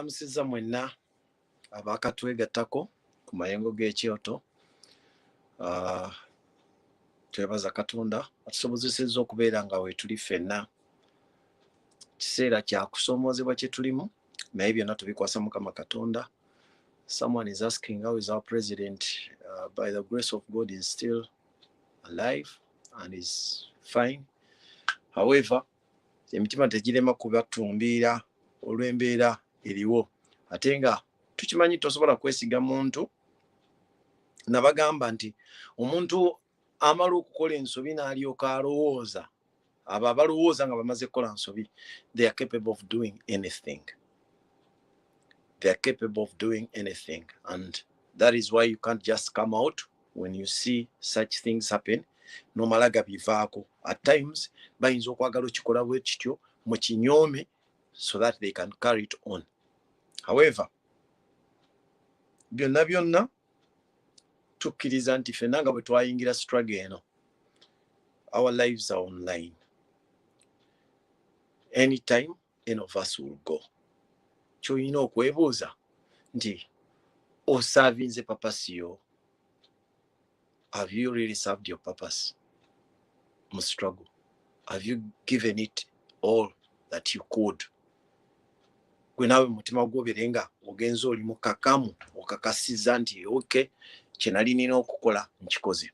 mbalamusiza mwenna abakatwegattako ku mayengo g'ekyoto. Twebaza Katonda atusobozesezza okubeera nga weetuli ffenna. Kiseera kya kusomoozebwa kye tulimu, naye byonna tubikwasa Mukama Katonda. Someone is asking, how is our president? By the grace of God, is still alive and is fine. However, emitima tegirema kubatumbiira olw'embeera eriwo. Ate nga tukimanyi tosobola kwesiga muntu. Nabagamba nti omuntu amala okukola ensobi n'alyoka alowooza, abo abalowooza nga bamaze kukola nsobi, they are capable of doing anything. They are capable of doing anything. And that is why you can't just come out when you see such things happen. Nomalaga bivaako. At times, bayinza okwagala okikola bwe kityo mu kinyoome so that they can carry it on. However, byonna tukkiriza nti ffenna nga bwe twayingira struggle eno, our lives are online. Anytime, any of us will go. Kyolina okwebuuza nti osavinze purpose yo. Have you really served your purpose? Mu struggle. Have you given it all that you could? Gwe nawe mutima gwoberenga ogenza oli mukakamu okakasiza nti okay, kye nali nina okukola nkikoze.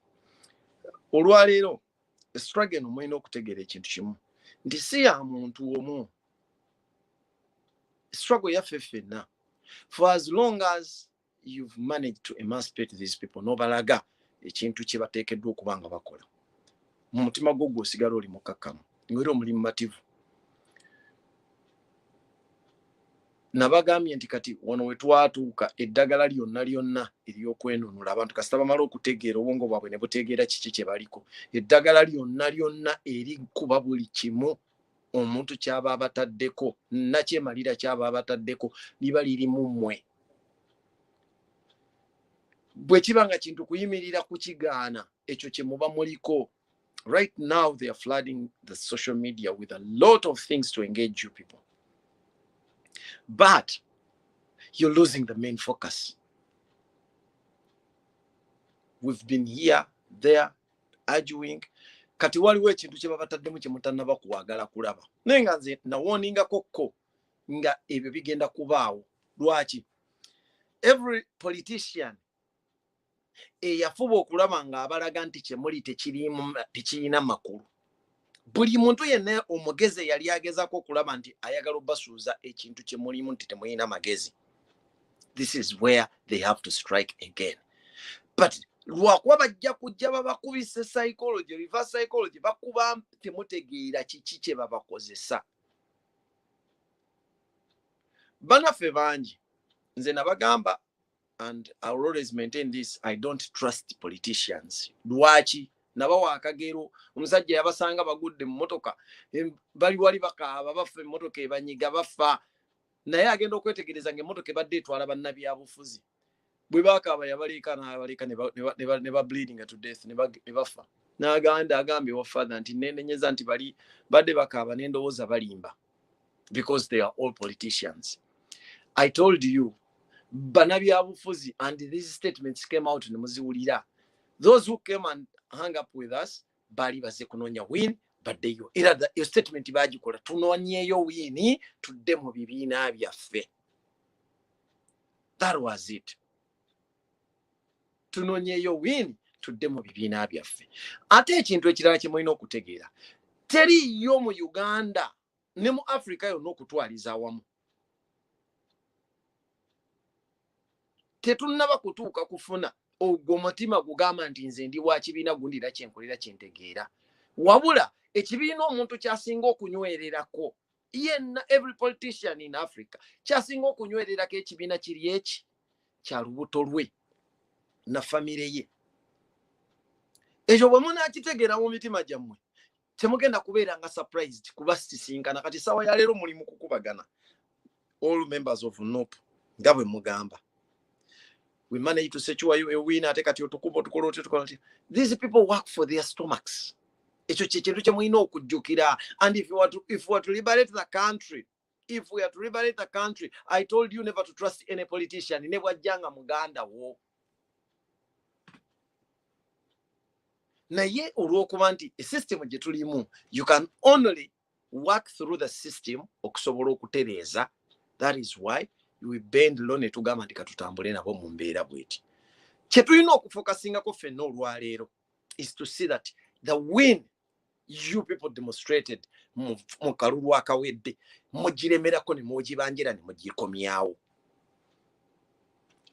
Olwaleero struggle eno mulina okutegeera ekintu kimu nti si ya muntu omu. Struggle yaffe ffenna. For as long as you've managed to emancipate these people, n'obalaga ekintu kye bateekeddwa okuba nga bakola, mu mutima gwo gw'osigala oli mukakamu ng'era omulimu mativu. Nabagambye nti kati wano we twatuuka eddagala lyonna ery'okwenunula abantu kasita bamala okutegeera obwongo bwabwe ne butegeera kiki kye baliko, eddagala lyonna erikuba buli kimu omuntu kyaba abataddeko, nakyemalira kyaba abataddeko, liba liri mu mmwe. Bwe kiba nga kintu kuyimirira kukigaana, ekyo kye muba muliko. Right now they are flooding the social media with a lot of things to engage you people. But you're losing the main focus. We've been here, there, arguing. Kati waliwo ekintu kye babataddemu kye mutannaba kuwagala kulaba. Naye nga nze nawoningako nga ebyo bigenda kubaawo. Lwaki? Every politician eyafuba okulaba nga abalaga nti kye muli tekirina makulu. Buli muntu yenna omugezi yali agezako okulaba nti ayagala obbasuuza ekintu kye mulimu nti temulina magezi. This is where they have to strike again. But lwakuba bajja kujja babakubise psychology, reverse psychology, bakuba temutegeera kiki kye babakozesa. Banaffe bangi, nze nabagamba, and I will always maintain this, I don't trust politicians. Lwaki? Nabawa akagero, omusajja yabasanga bagudde mu motoka, bali wali bakaaba bafa emmotoka ebanyiga bafa, naye agenda okwetegereza ng'emmotoka ebadde etwala bannabyabufuzi. Bwe bakaaba yabaleka ne ba bleeding to death ne bafa. N'aganda agambye wa father nti nenenyeza nti bali badde bakaaba n'endowooza balimba, because they are all politicians. I told you, bannabyabufuzi, and these statements came out ne muziwulira. Those who came and hung up with us, bali baze kunonya win, baddeyo. Era your statement bagikola, tunonyeyo win, tudde mu bibiina byaffe. That was it. Tunonyeyo win, tudde mu bibiina byaffe. Ate ekintu ekirala kye mulina okutegeera, teriyo mu Uganda ne mu Africa yonna okutwaliza awamu. Tetunnaba kutuuka kufuna ogwo mutima gugamba nti nze ndi wa kibiina gundi era kyenkolera kyentegeera. Wabula ekibiina omuntu kyasinga okunywererako, yenna every politician in Africa kyasinga okunywererako ekibiina kiri eki kya lubuto lwe na famire ye. Ekyo bwe munaakitegeera mu mitima gyammwe temugenda kubeera nga surprised kuba sisinkana. Kati sawa ya leero muli mu kukubagana, all members of NOP nga bwe mugamba. We manage to secure you a winner. These people work for their stomachs. And if you were to liberate the country, if we are to liberate the country, I told you never to trust any politician. Never janga muganda wo. Naye olw'okuba nti system gye tulimu, you can only work through the system okusobola okutereeza. That is why we bend low ne tugamba nti katutambule nabo mu mbeera bweti. Kye tulina okufokasingako ffenna olwaleero is to see that the win you people demonstrated mu kalulu akawedde mugiremerako ne mugibanjira ne mugikomyawo.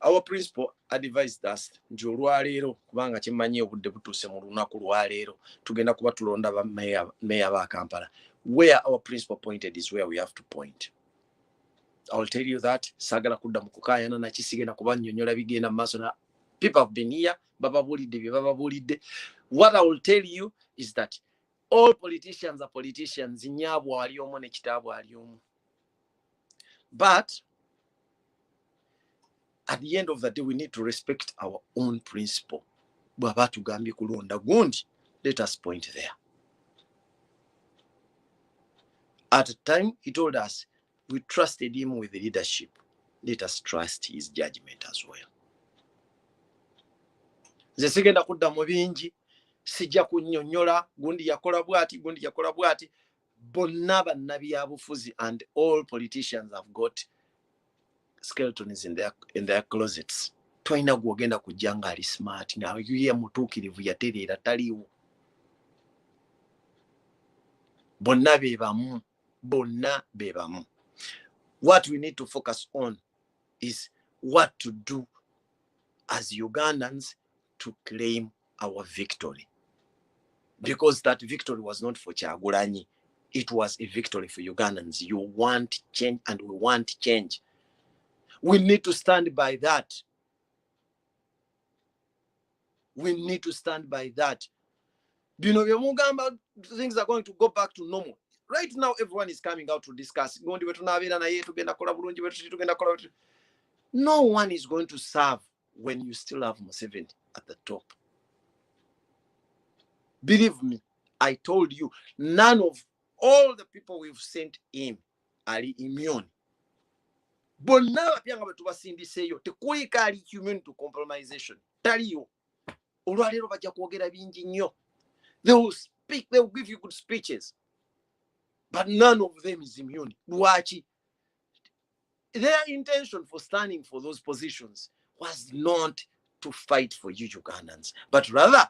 Our principal advised us nti olwaleero kubanga kimanyi obudde butuuse mu lunaku lwaleero tugenda kuba tulonda ba meya ba Kampala. Where our principal pointed is where we have to point. I will tell you that sagala kudda mu kukaayana na kisigenda kuba nnyonnyola bigenda mu maaso na people have been here bababulidde bye bababulidde. What I will tell you is that all politicians are politicians. Nyaabwe ali omu ne kitaabwe ali omu. But at the end of the day, we need to respect our own principle. Bw'aba tugambye kulonda gundi, let us point there. At the time, he told us, we trusted him with the leadership. Let us trust his judgment as well. Nze sigenda kudda mu bingi, sijja kunnyonnyola gundi yakola bwati, gundi yakola bwati. Bonna bannabyabufuzi and all politicians have got skeletons in their closets. Twaina gwogenda kujja nga ali smart nga yuye mutuukirivu yatereera taliiwo. Bonna be bamu, bonna be bamu. What we need to focus on is what to do as Ugandans to claim our victory. Because that victory was not for Kyagulanyi. It was a victory for Ugandans. You want change and we want change. We need to stand by that. We need to stand by that. You know, things are going to go back to normal. Right now, everyone is coming out to discuss. No one is going to serve when you still have Museveni at the top. Believe me, I told you, none of all the people we've sent in are immune. Bonna bapyanga betubasindiseeyo tekuli kali immune to compromisation. Taliyo. Olwaleero bajja kwogera bingi nnyo. They will speak, they will give you good speeches. But none of them is immune. Lwaki? Their intention for standing for those positions was not to fight for you Ugandans, but rather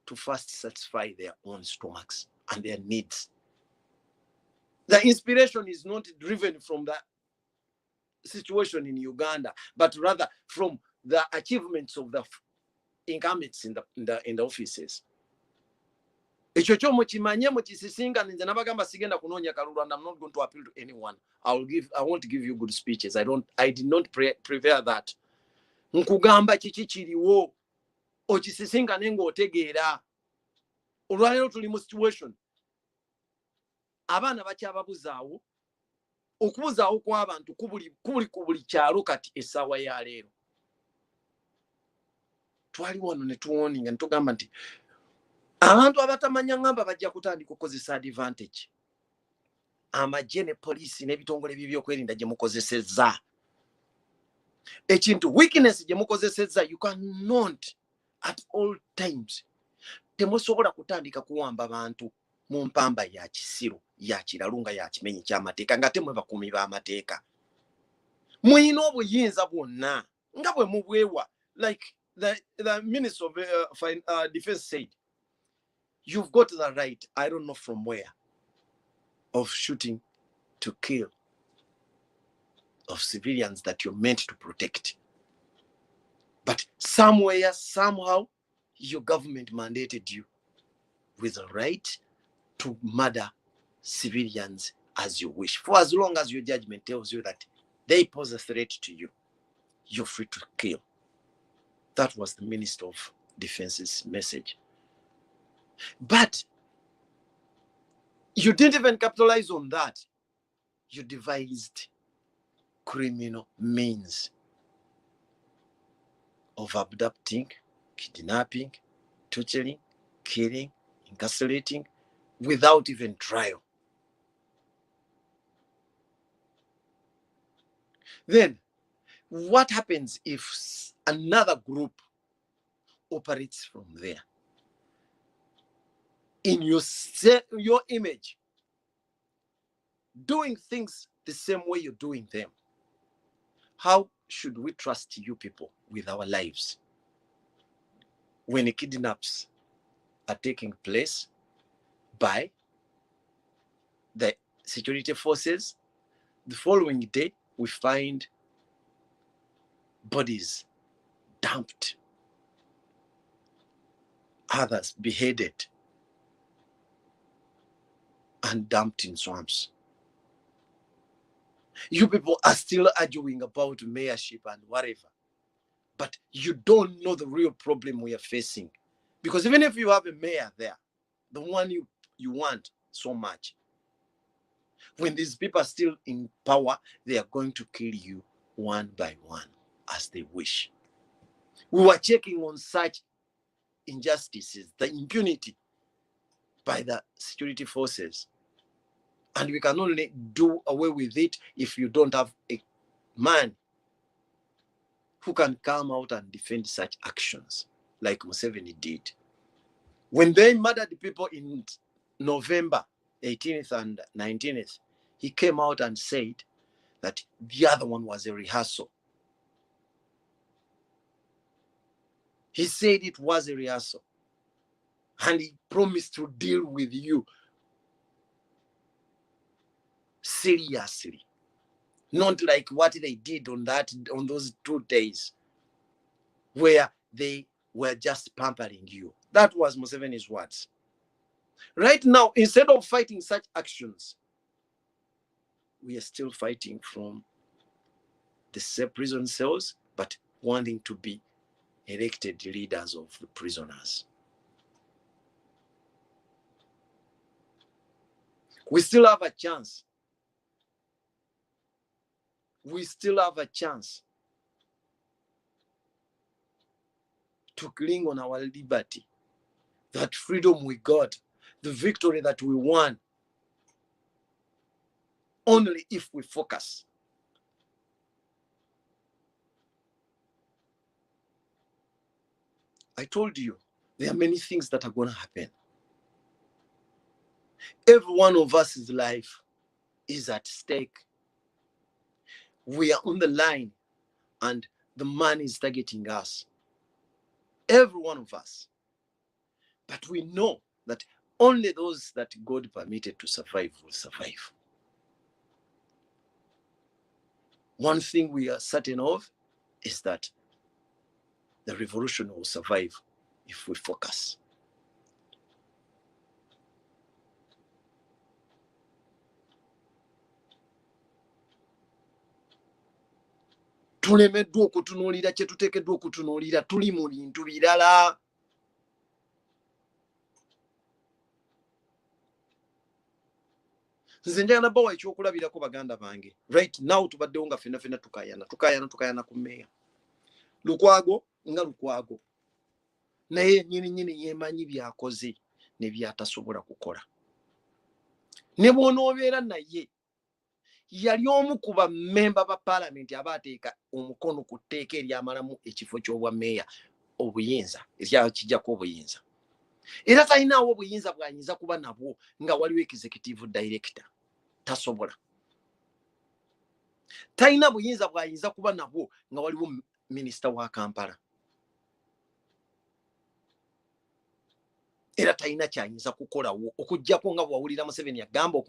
to first satisfy their own stomachs and their needs. The inspiration is not driven from the situation in Uganda, but rather from the achievements of the incumbents in the offices. Ekyo kyo mukimanye mukisisinga nze nabagamba sigenda kunoonya kalulu and I'm not going to appeal to anyone. I won't give you good speeches. I did not prepare that. Nkugamba kiki kiriwo okisisinga nenga otegeera. Olwaleero tuli mu situation abaana bakyababuzaawo okubuzaawo kw'abantu kubuli kyalo kati essaawa ya leero. Twali wano ne tuwoninga ne tugamba nti abantu abatamanya ngamba bajja kutandika okukozesa advantage. Amagye ne poliisi n'ebitongole by'ebyokwerinda gye mukozesezza. Ekintu weakness gye mukozesezza, you cannot at all times. Temusobola kutandika kuwamba abantu mu mpamba ya kisiru, ya kiralunga, ya kimenyi ky'amateeka nga temwe bakuumi b'amateeka. Muyina obuyinza bwonna nga bwe mubwewa. Like the Minister of Defense said, you've got the right, I don't know from where, of shooting to kill, of civilians that you're meant to protect. But somewhere, somehow, your government mandated you with the right to murder civilians as you wish. For as long as your judgment tells you that they pose a threat to you, you're free to kill. That was the Minister of Defense's message. But you didn't even capitalize on that. You devised criminal means of abducting, kidnapping, torturing, killing, incarcerating without even trial. Then what happens if another group operates from there in your image, doing things the same way you're doing them? How should we trust you people with our lives when the kidnaps are taking place by the security forces? The following day, we find bodies dumped, others beheaded and dumped in swamps. You people are still arguing about mayorship and whatever, but you don't know the real problem we are facing. Because even if you have a mayor there, the one you want so much, when these people are still in power, they are going to kill you one by one as they wish. We were checking on such injustices, the impunity by the security forces. And we can only do away with it if you don't have a man who can come out and defend such actions like Museveni did. When they murdered the people in November 18th and 19th, he came out and said that the other one was a rehearsal. He said it was a rehearsal. And he promised to deal with you seriously. Not like what they did on those 2 days where they were just pampering you. That was Museveni's words. Right now, instead of fighting such actions, we are still fighting from the prison cells, but wanting to be elected leaders of the prisoners. We still have a chance. We still have a chance to cling on our liberty, that freedom we got, the victory that we won, only if we focus. I told you, there are many things that are going to happen. Every one of us' life is at stake. We are on the line and the man is targeting us. Every one of us. But we know that only those that God permitted to survive will survive. One thing we are certain of is that the revolution will survive if we focus. Tulemeddwa okutunuulira kye tuteekeddwa okutunuulira, tuli mu bintu birala. Nze njagala bawa ekyokulabirako baganda bange. Right now tubaddewo nga ffenna tukayana ku mmeeya. Lukwago nga Lukwago. Naye nnyini yeemanyi byakoze ne byatasobola kukola. Ne bw'onoobeera naye yali omu ku bammemba ba paalamenti abaateeka omukono ku tteeka eryamalamu ekifo ky'obwa mmeeya obuyinza, kijjako obuyinza. Era talinaawo obuyinza bw'ayinza kuba nabwo nga waliwo executive director. Tasobola. Talina buyinza bw'ayinza kuba nabwo nga waliwo minisita wa Kampala. Era talina kyayinza kukolawo okuggyako nga bwawulira Museveni agamba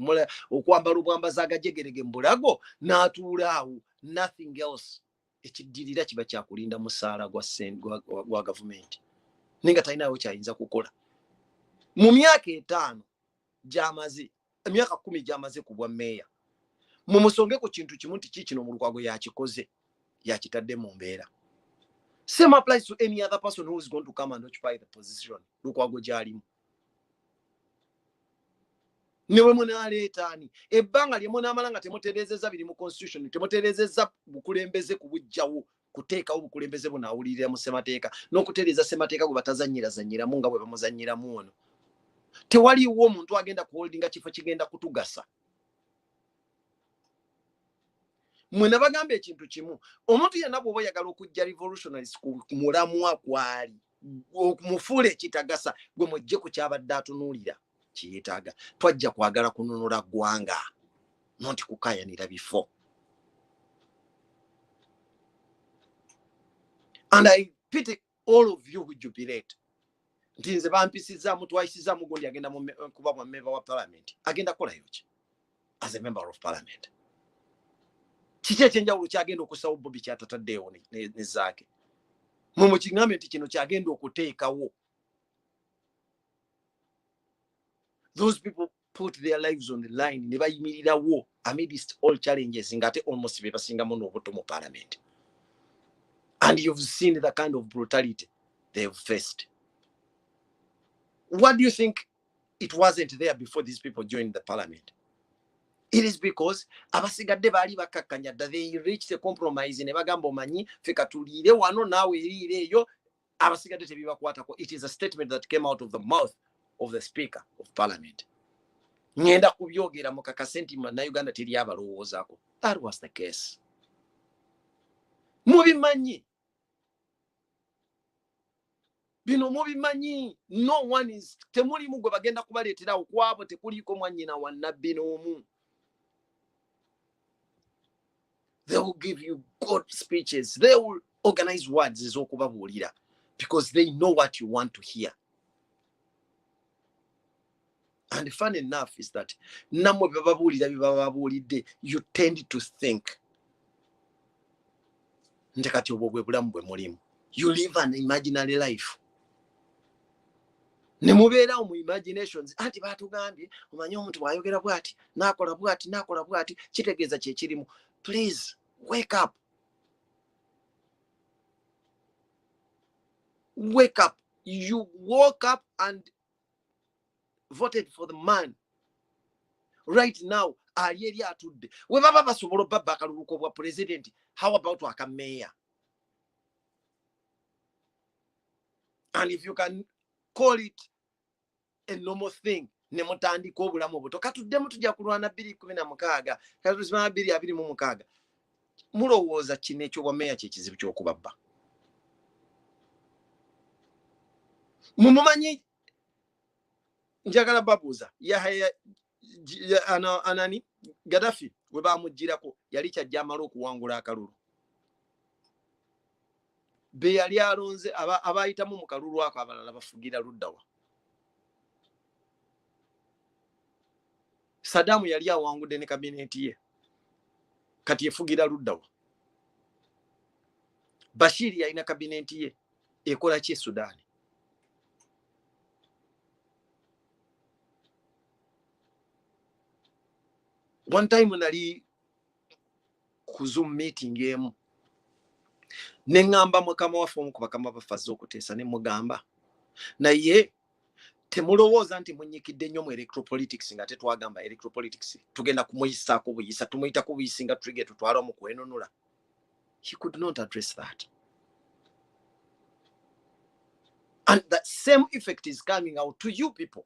okwambala obwambazi agajegerege mu bulago n'atuula awo, nothing else. Ekiddirira kiba kyakulinda musaala gwa gavumenti. Naye nga talinawo kyayinza kukola. Mu myaka 5 gy'amaze, emyaka 10 gy'amaze ku bwa mmeeya, mumusonge ku kintu kimu nti kikino mu Lukwago yakikoze, yakitadde mu mbeera. Same applies to any other person who is going to come and occupy the position Lukwago gy'alimu. Ne bwe munaleetaani ebbanga lye munaamala nga temutereezezza biri mu constitution, temutereezezza bukulembeze kubujjawo, kuteekawo bukulembeze bunaawulirira mu ssemateeka, n'okutereeza ssemateeka gwe batazannyirazannyiramu nga bwe bamuzannyiramu ono. Tewaliwo omuntu agenda kuholdinga kifo kigenda kutugasa. mwena bagambe ekintu kimu omuntu yenna bw'oba oyagala okujja revolutionaries ku mulamwa kwali okumufuula ekitagasa gwe mujje ku kyabadde atunuulira kiyetaaga twajja kwagala kununula ggwanga noti kukayanira bifo. And I pity all of you who jubilate. Nti nze bampisizaamu twayisizaamu gundi agenda kuba mu member wa parliament agenda kolayo ki as a member of parliament. Kiki ekyenjawulo kyagenda okusawo Bobby kyatataddeewo ne zaake mu kiŋŋambe nti kino kyagenda okuteekawo. Those people put their lives on the line ne bayimirirawo amidst all challenges ngate almost be basingamu n'obuto mu parliament. And you've seen the kind of brutality they've faced. What do you think it wasn't there before these people joined the parliament? It is because abasigadde bali bakakkanya that they reached a compromise ne bagamba omanyi feka tuliire wano naawe eriire eyo abasigadde tebibakwatako. It is a statement that came out of the mouth of the speaker of parliament. Ngenda kubyogera mu kakasenti na Uganda teri abalowoozaako. That was the case. Mubimanyi bino mubimanyi. No one is temulimu gwe bagenda kubaleetera okwabo tekuliiko mwannyina wa nnabbi n'omu. They will give you good speeches. They will organize words ez'okubabuulira because they know what you want to hear. And fun enough is that namwe bababuulira bibababuulidde you tend to think nti kati obwo bwe bulamu bwe mulimu. You live an imaginary life. Ne mubeerawo mu imaginations anti baatugambye omanyi omuntu bw'ayogera bw'ati n'akola bw'ati kitegeeza kye kirimu. Please wake up. Wake up. You woke up and voted for the man. Right now, alieri atudde. We baba basobola babba akaluluko bwa president. How about wakameya? And if you can call it a normal thing, ne mutandika obulamu obuto. Katuddemu tujja kulwana 2016. Katuzimana 2026. Mulowooza kino eky'obwameya kye kizibu ky'okubabba. Mumumanyi njagala babuuza anani Gaddafi we bamugirako yali kyajja amala okuwangula akalulu. Be yali alonze abayitamu mu kalulu ako abalala bafugira luddawa. Saddam yali awangudde ne kabineti ye kati efugira luddawa. Bashir yalina kabineti ye ekola ki Sudan. One time nali ku Zoom meeting emu ne ngamba mukama waffe omu ku bakama bafazze okuteesa ne mugamba naye temulowooza nti munyikidde nnyo mu electoral politics nga tetwagamba electoral politics tugenda kumuyisaako buyisa tumuyitako buyisi nga tulige tutwala mu kwenunula. He could not address that. And that same effect is coming out to you people.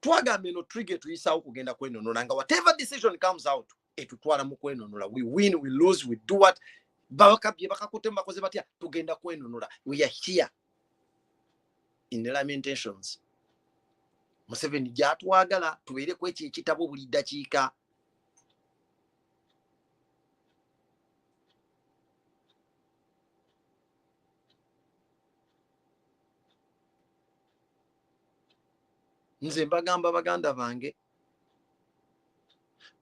Twagambe no trigger tuyisaawo kugenda kwenunula nga whatever decision comes out etutwala mu kwenunula. We win, we lose, we do what bakabye bakakutemba bakoze batya tugenda kwenunula. We are here in the lamentations. Museveni gyatwagala tubeere ku ekyo ekitabo buli ddakiika. Nze mbagamba baganda bange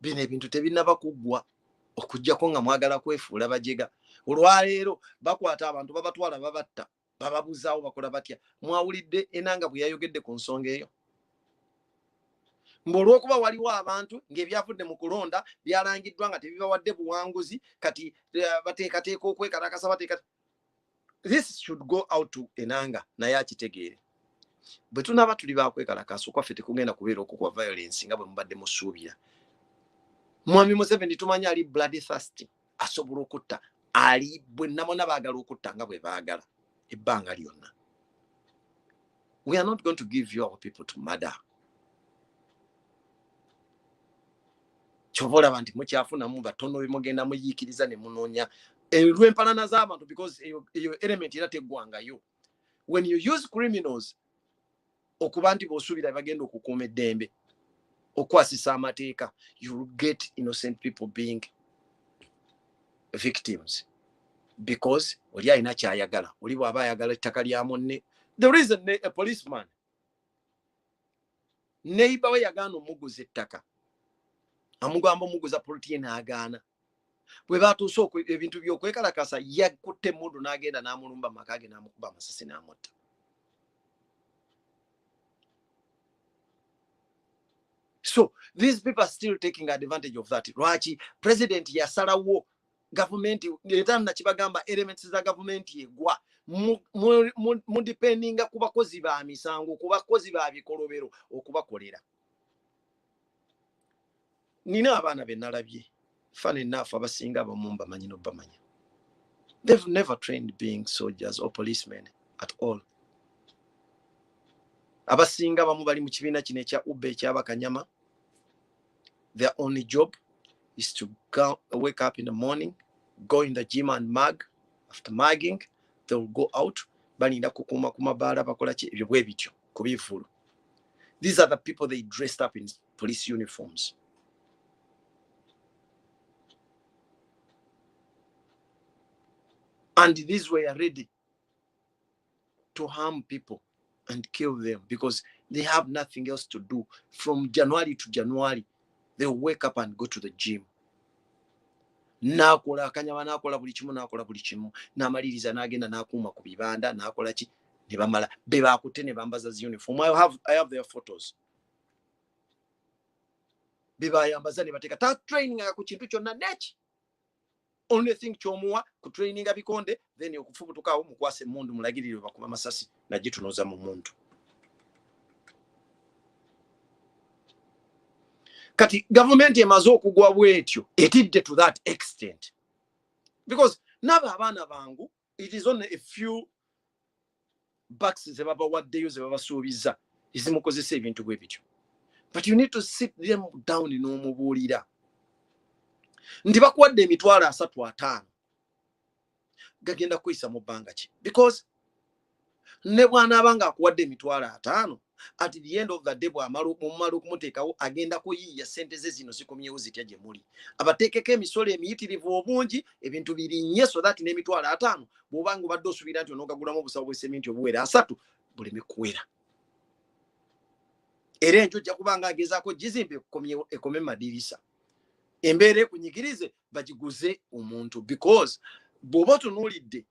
bino ebintu tebinaba kuggwa okujjako nga mwagala kwefuula bajega. Olwaleero bakwata abantu babatwala babatta bababuzaawo bakola batya. Mwawulidde Enanga bwe yayogedde ku nsonga eyo. Olw'okuba waliwo abantu ng'ebyavudde mu kulonda byalangiddwa nga tebibawadde buwanguzi kati bateekateeka okwekalakasa bateeka. This should go out to Enanga naye akitegeere. Bwe tunaba tuli bakwekalakasa okwaffe tekugenda kubeera okukwa violence nga bwe mubadde musuubira. Mwami Museveni tumanyi ali bloodthirsty asobola okutta ali bwe namona baagala okutta nga bwe baagala ebbanga lyonna. We are not going to give you our people to murder. Chovola banti mukyafuna mu batono bimugenda muyikiriza ne munonya lw'empalana z'abantu because eyo element era teggwangayo. When you use criminals okuba nti b'osuubira bagenda okukuuma eddembe okwasisa amateeka, you will get innocent people being victims because oli alina kyayagala. Oli bw'aba ayagala ettaka lya munne. The reason a policeman neighbor we yagaana omuguza ettaka amugamba omuguza politi n'agaana, bwe batuuse ebintu by'okwekalakasa yakutte emmundu n'agenda n'amulumba mu maka ge n'amukuba amasasi n'amutta. So these people are still taking advantage of that. Lwaki president yasalawo government etana kibagamba elements za government yegwa mu dependinga ku bakozi ba misango, ku bakozi ba bikolobero okubakolera. Nina abaana be nalabye fun enough abasinga abamumba manyi no bamanya. They've never trained being soldiers or policemen at all. Abasinga bamu bali mu kibiina kino ekya ube ekyabakanyama. Their only job is to wake up in the morning, go in the gym and mug. After mugging, they will go out. Balinda kukuma kumabala bakola ki ebyo bwe bityo kubifulu. These are the people they dressed up in police uniforms. And these were ready to harm people and kill them because they have nothing else to do. From January to January, they'll wake up and go to the gym. Nakola akanyama nakola buli kimu nakola buli kimu namaliriza nagenda nakuma ku bibanda nakola ki ne bamala be bakutte ne bambaza uniform. I have their photos. Be bayambaza ne bateka ta training ku kintu kyonna neki. Only thing chomuwa ku training abikonde then okufubutukawo mukwase mundu mulagirire bakuba masasi na jitunoza mu muntu. Kati government emaze okugwa bwetyo etidde to that extent because naba abana bangu it is only a few bucks ze baba waddeyo ze baba suubiza ezimukozesa ebintu bwe bityo, but you need to sit them down n'omubuulira ndi bakuwadde emitwalo 35 gagenda kuyisa mu bbanga ki because ne bwana abanga akuwadde emitwalo 5 at the end of the day bw'amala okumuteekawo agenda kuyiiya sente ze zino zikomyewo zitya gye muli abateekeko emisolo emiyitirivu obungi ebintu birinnye so that n'emitwalo 5 bw'obanga obadde osuubira nti onoogagulamu obusawo bw'esseminti obuwera 3 buleme kuwera era enjo ojja kubanga agezaako gizimbe ekome madirisa embeera ekunyigirize bagiguze omuntu because bw'oba otunuulidde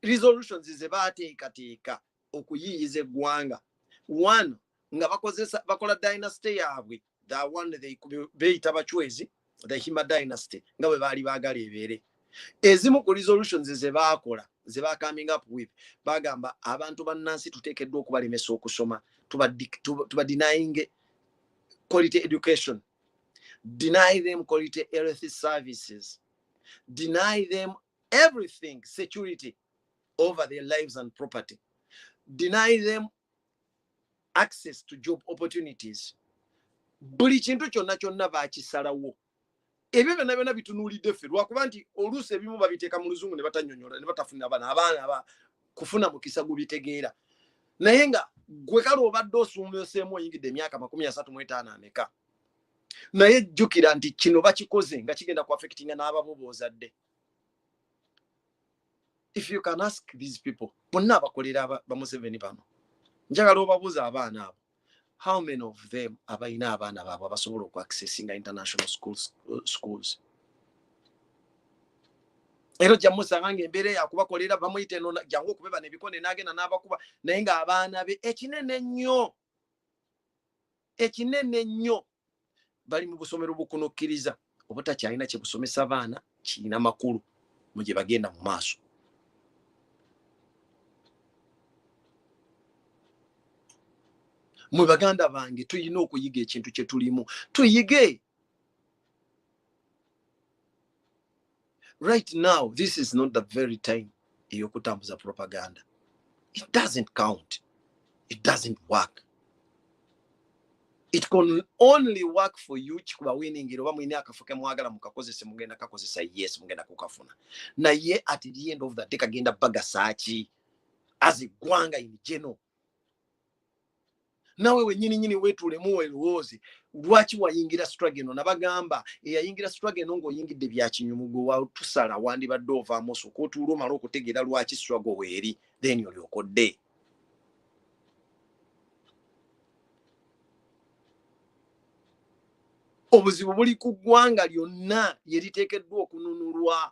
resolutions ze baateekateeka okuyiiyiza eggwanga one nga bakola dynasty yaabwe the one they beeyita bachwezi the Hima dynasty nga bwe baali baagala ebeere ezimu ku resolutions ze baakola ze ba coming up with bagamba abantu bannansi tuteekeddwa okubalemesa okusoma tuba denying quality education, deny them quality health services, deny them everything, security over their lives and property, deny them access to job opportunities. Buli kintu kyonna kyonna baakisalawo ebyo byonna byonna bitunuulidde ffe lwakuba nti oluusi ebimu babiteeka mu luzungu ne batanyonyola ne batafuna abaana kufuna mukisa gubitegeera naye nga gwe kale obadde osumbeseemu oyingidde emyaka 35 ameka naye jjukira nti kino bakikoze nga kigenda ku affectinga n'ababo boozadde. If you can ask these people bonna abakolera ba Museveni bano njagala obabuuza abaana abo how many of them abalina abaana baabwe abasobola okuaccessinga international schools. Ero jamusanga ng'embeera yakubakolera bamuyite eno jangu okubeba n'ebikonde n'agenda n'abakuba naye nga abaana be ekinene nnyo bali mu busomero bukunokkiriza obutakyalina kye busomesa abaana kirina makulu mu gye bagenda mu maaso. Mwe baganda bange tuyina okuyiga ekintu kye tulimu tuyige. Right now this is not the very time eyokutambuza propaganda. It doesn't count. It doesn't work. It can only work for you chikuba winning oba mwine akafuke mwagala mukakozese mugenda kakozesa yes mugenda kukafuna na ye at the end of the day kagenda bagasachi as igwanga in general. Nawe wenyini wetulemu weruwozi lwaki wayingira struggle no nabagamba eyayingira struggle no ngo yingidde byakinyumugo wa tusala wandi badova amoso ko tuluma lokutegera lwaki struggle weri then yoli okodde. Obuzibu buli ku ggwanga lyonna yeriteekeddwa okununulwa,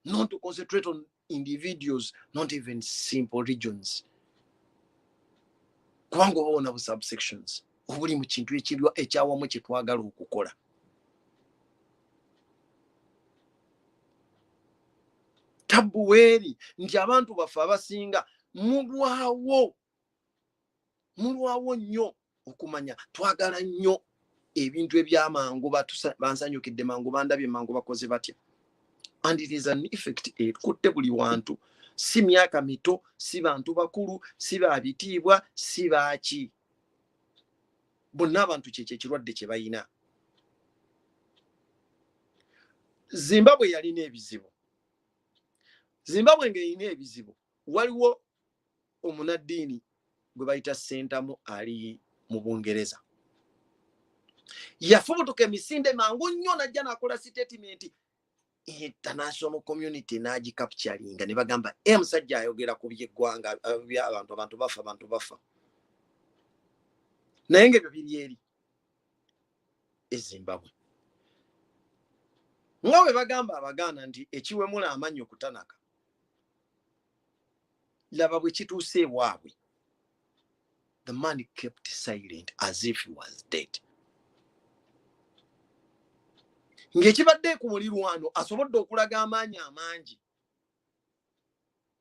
not to concentrate on individuals, not even simple regions. Kubanga obona bu subsections obuli mu kintu ekyawamu kye twagala okukola. Tabuweri nti abantu bafe abasinga mulwawo nnyo okumanya twagala nnyo ebintu ebyamangu bansanyukidde mangu bandabye mangu bakoze batya. And it is an effect ekutte buli wantu, si myaka mito, si bantu bakulu, si babitiibwa, si baaki. Bonna abantu kyekirwadde kye bayina. Zimbabwe yalina ebizibu. Zimbabwe ng'erina ebizibu. Waliwo omunaddiini gwe bayita Sentamu ali mu Bungereza. Yafubutuka emisinde mangu nnyo najja nakola statement. International community naji capturinga ne bagamba musajja ayogera ku by'eggwanga abantu bafa. Naye ng'ebyo biri eri eZimbabwe. Nga bwe bagamba Abaganda nti ekiwemula amanyi okutanaka. Laba bwe kituuse ewaabwe. The man kept silent as if he was dead. Ng'ekibadde ku mulirwano asobodde okulaga amaanyi amangi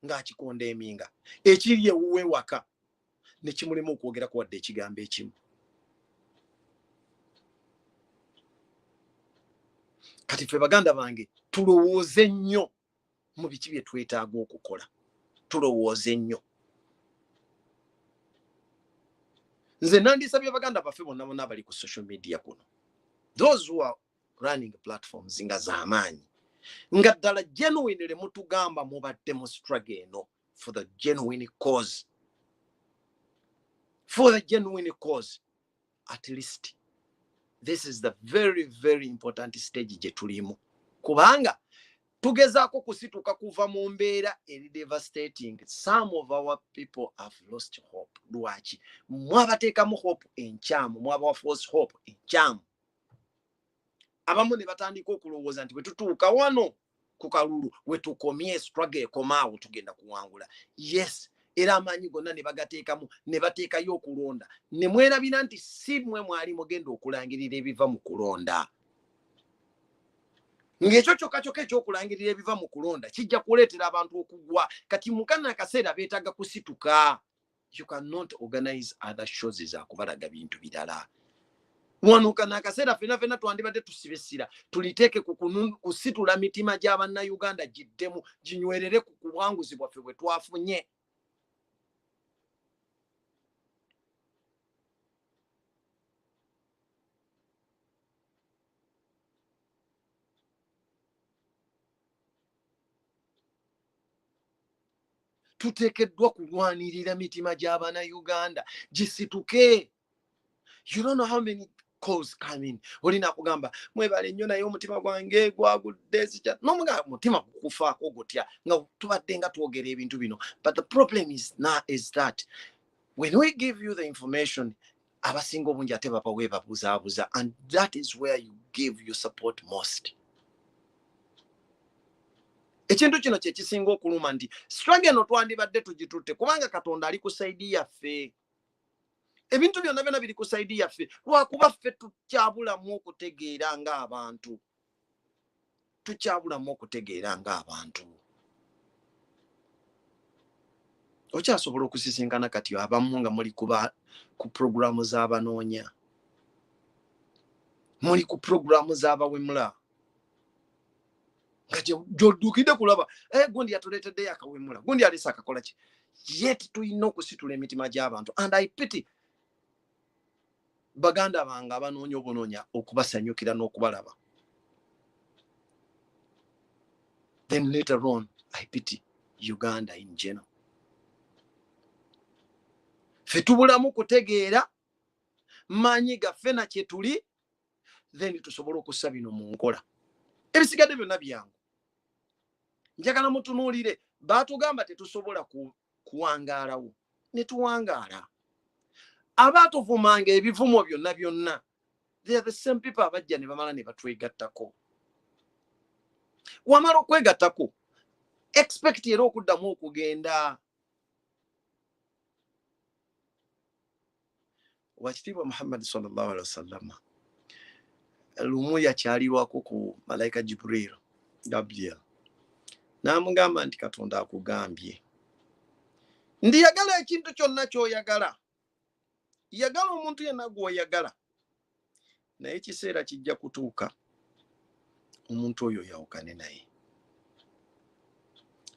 ng'akikonda eminga ekiri ewuwe waka ne kimulemu okwogera ku wadde ekigambo ekimu. Kati ffe Baganda bange tulowooze nnyo mu biki bye twetaaga okukola. Tulowooze nnyo. Nze nandisabye Baganda baffe bonna abali ku social media kuno, those who are running platforms nga z'amaanyi nga ddala genuine mutugamba mubadde mu struggle eno for the genuine cause. For the genuine cause, at least this is the very, very important stage gye tulimu. Kubanga tugezaako kusituka kuva mu mbeera eri devastating. Some of our people have lost hope. Lwaki? Mwabateekamu hope enkyamu, mwaba force hope enkyamu. Abamu ne batandika okulowooza nti bwe tutuuka wano ku kalulu we tukomye struggle ekomaawo tugenda kuwangula. Yes, era amaanyi gonna ne bagateekamu ne bateekayo okulonda. Ne mwerabira nti si mmwe mwali mugenda okulangirira ebiva mu kulonda. Ng'ekyo kyokka ekyokulangirira ebiva mu kulonda kijja kuleetera abantu okugwa. Kati mukana akaseera beetaaga kusituka. You cannot organize other shows zakubalaga bintu birala. Mwanuka n'akaseera fena twandibadde tusibesira tuliteeke kusitula mitima gy'Abannayuganda giddemu ginywerere ku kuwanguzi bwaffe bwe twafunye. Tuteekeddwa kulwanirira mitima gy'Abannayuganda gisituke. You don't know how many calls come in. Olina kugamba mwebale nnyo naye omutima gwange gwagudde sitya. N'omugamba mutima gukufaako gutya nga tubadde nga twogera ebintu bino. But the problem is that when we give you the information, abasinga obungi ate baba weebabuzaabuza, and that is where you give your support most. Ekintu kino kye kisinga okuluma nti struggle eno twandibadde tugitutte kubanga Katonda ali kusaidia ffe. Ebintu byonna biri kusaidia ffe lwakuba ffe tukyabulamu okutegeera ng'abantu. Tukyabulamu okutegeera ng'abantu. Okyasobola okusisinkana kati abamu nga muli ku programu z'abanoonya. Muli ku programu z'abawemula. Nga gy'odduukidde kulaba gundi yatuleeteddeyo akawemula, gundi alese akakola ki. Yet tulina okusitula emitima gy'abantu. And I pity baganda bange abanoonya obunoonya okubasanyukira n'okubalaba. Then later on, I pity Uganda in general. Ffe tubulamu kutegeera maanyi gaffe na kye tuli, then tusobola okussa bino mu nkola. Ebisigadde byonna byangu. Njagala mutunuulire, baatugamba tetusobola kuwangaalawo. Ne tuwangaala. Abaatuvumanga ebivumo byonna, they are the same people abajja ne bamala ne batwegattako. Wamala okwegattako, expect era okuddamu okugenda. Wakitiibwa Muhammad sallallahu alaihi wasallam lumu yakyalirwako ku malayika Jibril Gabriel n'amugamba nti Katonda akugambye ndiyagala ekintu kyonna ky'oyagala, yagala omuntu yenna gw'oyagala, naye ekiseera kijja kutuuka omuntu oyo yawukane naye.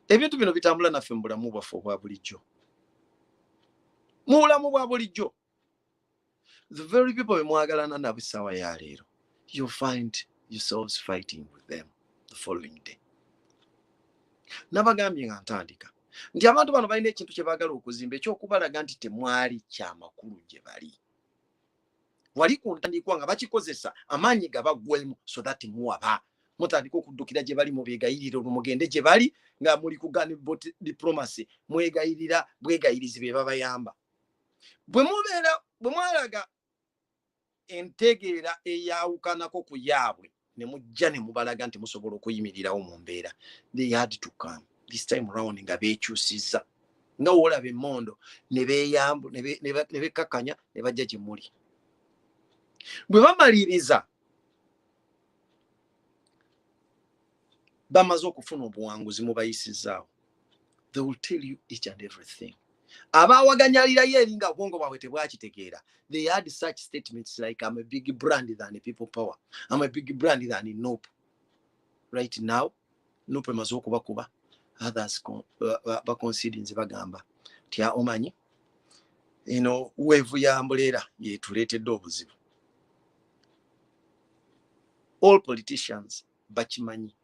Ebintu bino bitambula naffe mu bulamu bwaffe obwa bulijjo. Mu bulamu bwa bulijjo, the very people be mwagalana nabo essaawa ya leero, you'll find yourselves fighting with them the following day. Nabagambye nga ntandika nti abantu bano balina ekintu kye baagala okuzimba eky'okubalaga nti temwali kyamakulu gye bali. Wali ku ntandikwa nga bakikozesa amaanyi gabaggwemu so that muwaba mutandika okuddukira gye bali mubeegayirira olumugende gye bali nga muli kugana diplomacy mwegayirira bwegayirizi be babayamba. Bwe mwalaga entegeera eyawukanako ku yaabwe ne mujja ne mubalaga nti musobola okuyimirirawo mu mbeera, they had to come this time round nga beekyusizza nga woolaba emmondo ne beeyambu ne bekkakanya ne bajja gye muli. Bwe bamaliriza bamaze okufuna obuwanguzi mu bayisizaawo, they will tell you each and everything. Abawaganyalirayo eri nga obwongo bwabwe tebwakitegeera, they had such statements like I'm a big brand than people power, I'm a big brand than Nope. Right now Nope emaze okubakuba, others baconsidinze bagamba tya omanyi weevu ya mbuleera yetuleetedde obuzibu. All politicians bakimanyi.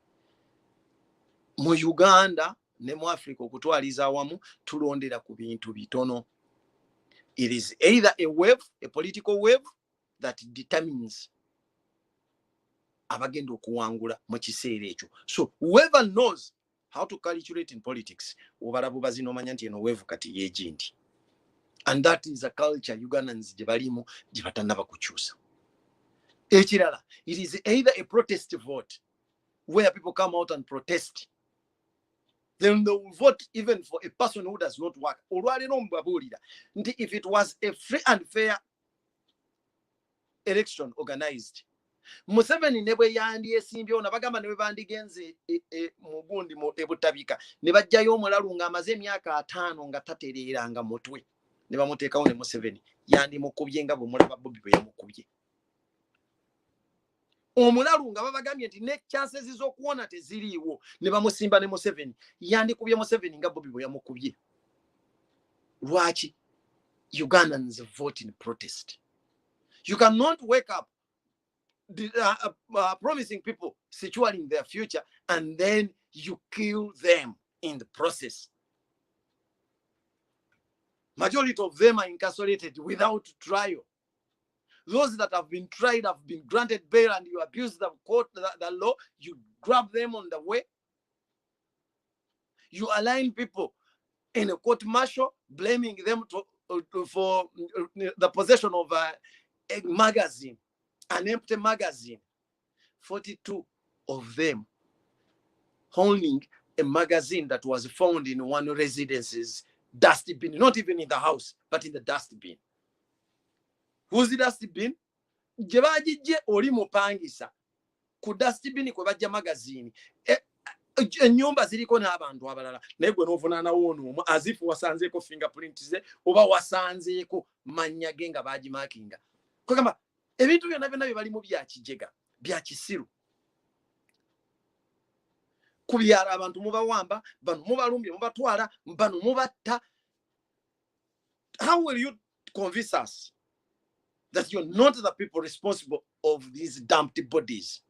Mu Uganda ne mu Africa okutwaliza awamu tulondera ku bintu bitono. It is either a wave, a political wave that determines abagenda okuwangula mu kiseera ekyo. So whoever knows how to calculate in politics, obalabu bazino manya nti eno wave kati yegindi. And that is a culture Ugandans gye balimu gye batannaba kukyusa. Ekirala, it is either a protest vote where people come out and protest. Then they will vote even for a person who does not work. If it was a free and fair election organized, Museveni nebwe yandi esimbyo na bagamba ne bandigenze mugundi mu ebutabika ne bajjayo omulalu nga amaze emyaka 5 nga tatereeranga mutwe ne bamuteekawo ne Museveni yandi mukubye nga bumulaba Bobby bwe yamukubye. Omulalu nga babagambye nti ne chances z'okuwona teziriiwo ne bamusimba ne Museveni yandikubye Museveni nga Bobby bwe yamukubye. Lwaki? Ugandans vote in protest. You cannot wake up promising people securing their future and then you kill them in the process. Majority of them are incarcerated without trial. Those that have been tried have been granted bail and you abuse the court, the law, you grab them on the way. You align people in a court martial, blaming them for the possession of a magazine, an empty magazine. 42 of them holding a magazine that was found in one residence's dustbin, not even in the house, but in the dustbin. Who's the dustbin? Jebajije oli mupangisa. Ku dustbin kwe bajja magazine. Ennyumba ziriko n'abantu abalala. Naye gwe n'ovunaana w'ono azifu wasanzeeko fingerprint ze oba wasanzeeko mannya ge nga baagimakinga. Kugamba ebintu byonna byonna bye balimu bya kijega, bya kisiru. Ku byala abantu mubawamba, bano mubalumbye mubatwala, bano mubatta. How will you convince us that you're not the people responsible of these dumped bodies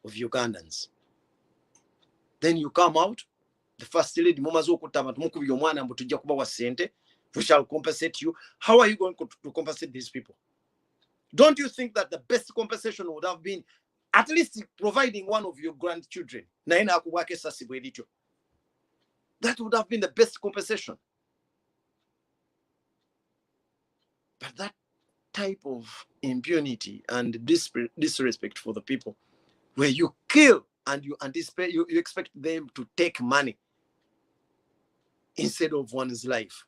of Ugandans. Then you come out, the first lady, we shall compensate you. How are you going to compensate these people? Don't you think that the best compensation would have been at least providing one of your grandchildren? That would have been the best compensation. But that type of impunity and disrespect for the people, where you kill and you anticipate, you expect them to take money instead of one's life.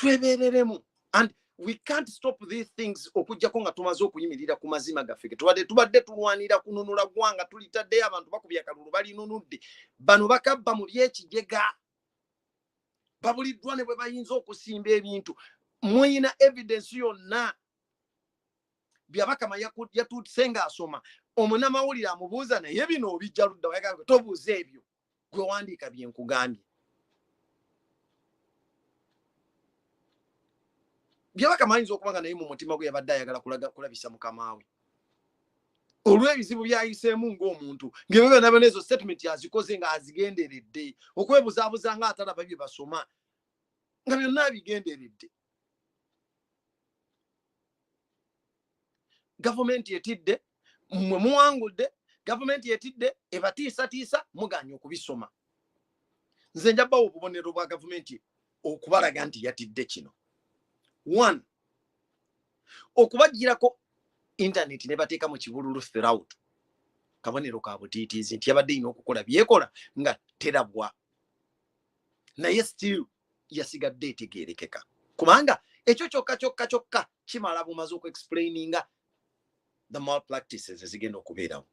And we can't stop these things okujjako nga tumaze okuyimirira ku mazima gaffe tubadde tulwanira kununula gwanga tulitadde abantu bakubya kalulu balinunudde bano bakabba mu lyekijega babuliddwa ne bwe bayinza okusimba ebintu muyina evidence yonna byabakama yatutse nga asoma omunamawulire amubuuza naye bino obijja ludda wayagala tobuuza ebyo gwe wandiika byenkugambye. Byabaka mayinza okubanga naye mu mutima gwe yabadde ayagala kulabisa mukama we olw'ebizibu byayiseemu ng'omuntu ng'ebyo byonna ezo statement yazikoze nga azigenderedde okwebuzaabuza nga atalaba bye basoma nga byonna abigenderedde. Gavumenti etidde mmwe muwangudde, gavumenti etidde ebatiisatiisa muganye okubisoma. Nze njabbawo obubonero bwa gavumenti okubalaga nti yatidde kino. One, okubagirako internet ne bateeka mu kibululu throughout. Kabonero ka butiitiizi nti yabadde ina okukola byekola nga terabwa. Naye still yasigadde etegeerekeka. Kubanga ekyo kyokka kimala bumaze okuexplaininga the malpractices ezigenda okubeerawo.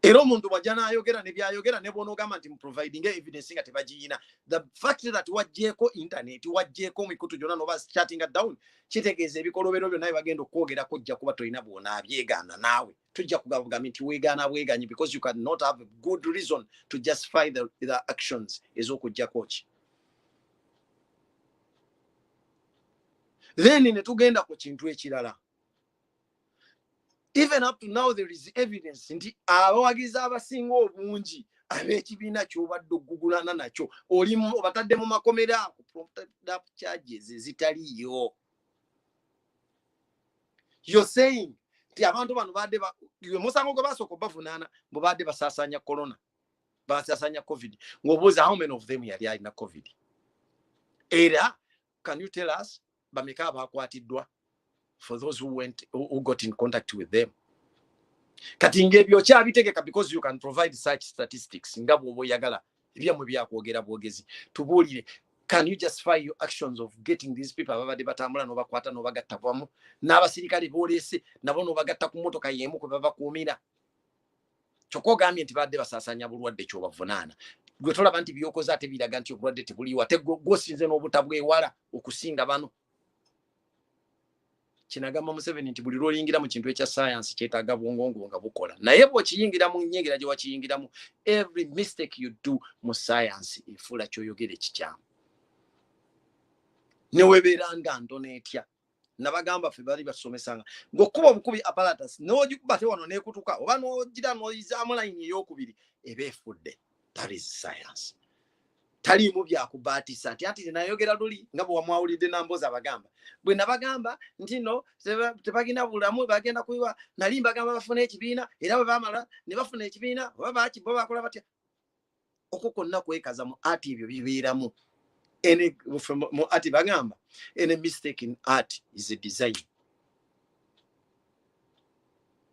Era omuntu bwajja n'ayogera ne byayogera ne bw'onoogamba nti mu providing evidence nga tebagiyina. The fact that wajjeeko internet, wajjeeko mikutu gyonna n'oba chatting down, kitegeeza ebikolobero byonna bagenda okwogerako ojja kuba tolina bw'onaabyegaana naawe. Tujja kugavuga nti weegaana bweganyi because you cannot have a good reason to justify the actions ez'okujjako ki. Then ne tugenda ku kintu ekirala. Even up to now there is evidence nti abawagizi abasinga obungi ab'ekibiina ky'obadde ogugulana nakyo olimu obatadde mu makomera ku prompted up charges ezitaliyo. You're saying nti abantu bano badde musango gwe basooka bavunaana bwe badde basaasaanya corona, basaasaanya covid, ng'obuuza how many of them yali alina covid? Era can you tell us bameka abakwatiddwa for those who got in contact with them? Kati ngebyo kyabitegeka because you can provide such statistics nga bw'oba oyagala ebyamwe byakwogera bwogezi tubuulire. Can you justify your actions of getting these people ababadde batambula n'obakwata n'obagatta bwamu n'abasirikale booleese nabo n'obagatta ku mmotoka y'emu kwe babakuumira? Kyokka ogambye nti badde basaasaanya bulwadde kyobavunaana. Gwe tolaba nti byokoze ate biraga nti obulwadde tebuliwo ate gwosinze n'obutabwewala okusinga bano. Kinagamba Museveni nti buli lw'oyingira mu kintu ekya science kyetaaga bwongo nga bukola. Naye bw'okiyingira mu nnyingira gye wakiyingiramu, every mistake you do mu science efuula ky'oyogera ekikyamu. Ne weebeera nga ntono etya. Nabagamba ffe bali basomesanga ng'okkuba obukubi apparatus n'ogikuba te wano n'ekutuka oba n'ogira n'oyizaamu layini ey'okubiri eba efudde. That is science. Taliimu byakubaatisa nti nayogera luli nga bwe wamwawulidde namboza abagamba bwe nabagamba nti no tebagina bulamu bagenda kuyiwa nali mbagamba bafuna ekibiina era bwe bamala ne bafuna ekibiina oba bo bakola batya. Okwo konna kwekaza mu ati ebyo bibeeramu. Mu ati bagamba any mistake in art is a design.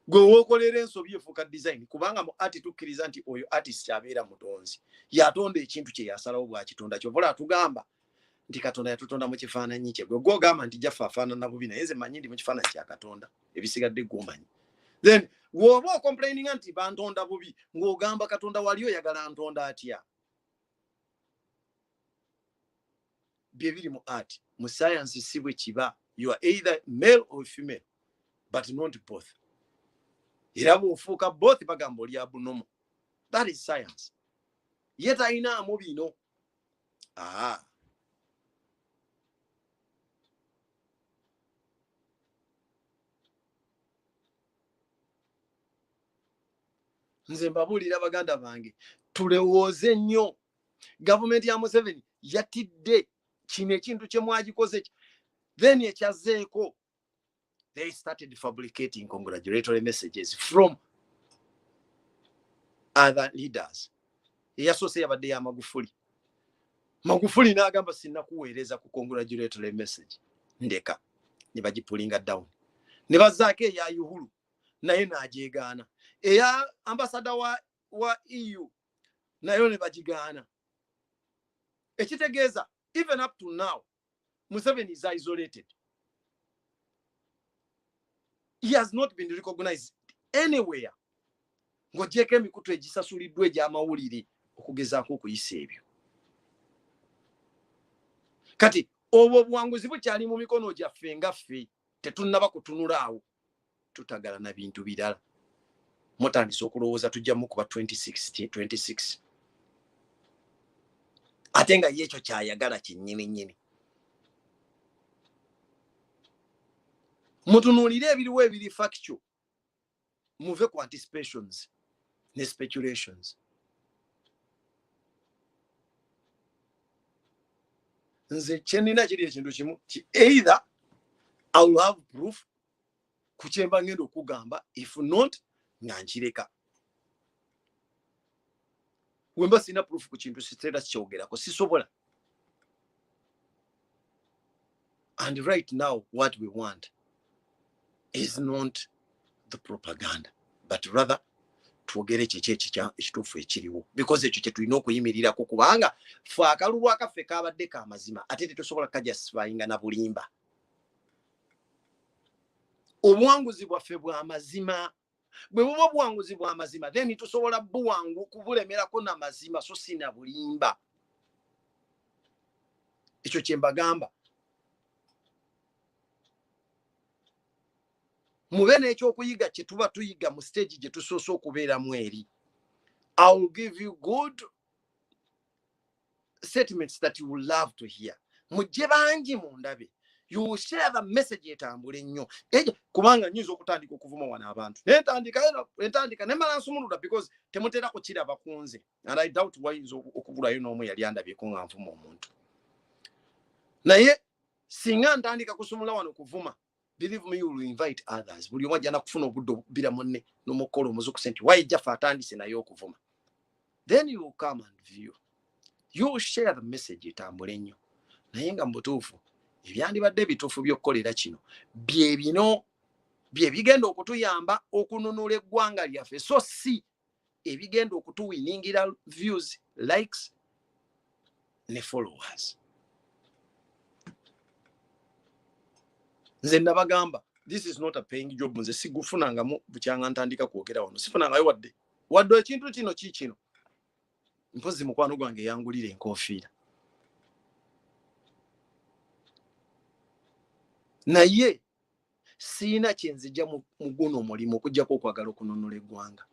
Gwe wookolera ensobi efuuka design kubanga mu ati tukkiriza nti oyo artist abeera mutonzi yatonda ekintu kye yasalawo bwakitonda kyovula atugamba nti Katonda yatutonda mu kifaananyi kye. Gwe gwogamba nti jaffe afaanana bubi naye nze manyi ndi mu kifaananyi kya Katonda ebisigadde gw'omanyi. Then gweoba complaining nti bantonda bubi ng'ogamba Katonda wali oyagala ntonda atya? Bye biri mu art. Mu science si bwe kiba. You are either male or female but not both. Era bw'ofuuka both bagamba oli abunomo. That is science. Yet ayinaamu bino. nze mbabulira baganda bange tulowooze nnyo gavumenti ya Museveni yatidde kino ekintu kye mwagikoze then ekyazeeko they started fabricating congratulatory messages from other leaders. Eyasoose yabadde ya Magufuli n'agamba sinnakuweereza ku congratulatory message ndeka ne bagipulinga down ne bazaako eya Uhuru naye n'ajeegaana eya ambassador wa EU nayo ne bagigaana ekitegeeza even up to now Museveni is isolated. He has not been recognized anywhere. Ng'ogyeko emikutu egisasuliddwa egy'amawulire okugezaako okuyisa ebyo. Kati obwo obuwanguzi bukyali mu mikono gyaffe nga ffe tetunnaba kutunula awo tutagala na bintu birala. Mutandise okulowooza tujjamu kuba 26 ate nga y'ekyo kyayagala kinnyini. Mutunuulire ebiriwo ebiri factual muve ku anticipations ne speculations. Nze kyenina kiri ekintu kimu either I will have proof ku kyemba ngenda okugamba, if not nga nkireka. Wemba sina proof ku kintu sitera kyogerako sisobola. And right now what we want is not the propaganda, but rather twogere ekituufu ekiriwo, because ekyo kye tulina okuyimirirako kubanga ffe akalulu akaffe kabadde ka mazima ate tetusobola kajustifyinga na bulimba. Obuwanguzi bwaffe bwa mazima, bwe buba buwanguzi bwa mazima then tusobola buwangu kubulemerako na mazima so si na bulimba. Ekyo kye mbagamba. Mube n'ekyokuyiga kye tuba tuyiga mu stage gye tusoose okubeeramu eri. I will give you good statements that you will love to hear. Mujje bangi mundabe. You will share the message etambule nnyo. Kubanga nyinza okutandika okuvuma wana abantu. Entandika ne mala nsumulula because temutera kukiraba kunze. And I doubt why yinza okubulayo n'omu yali andabyeko nga nvuma omuntu. Naye singa ntandika kusumula wano kuvuma, believe me, you will invite others. Buli omu ajja kufuna obudde obubira munne n'omukolo omuzuku senti wayijja atandise naye okuvuma. Then you will come and view. You will share the message etambule nnyo. Naye nga mubutuufu ebyandibadde bituufu by'okkolera kino bye bino bye bigenda okutuyamba okununula eggwanga lyaffe, so si ebigenda okutuwiningira views, likes ne followers. Nze nabagamba, this is not a paying job. Nze sigufunangamu bukyanga ntandika kwogera wano. Sifunangayo wadde ekintu kino kikino. Mpozi mukwano gwange yangulire enkofiira. Naye siina kyenzija mu guno omulimu okujjako okwagala okununula eggwanga.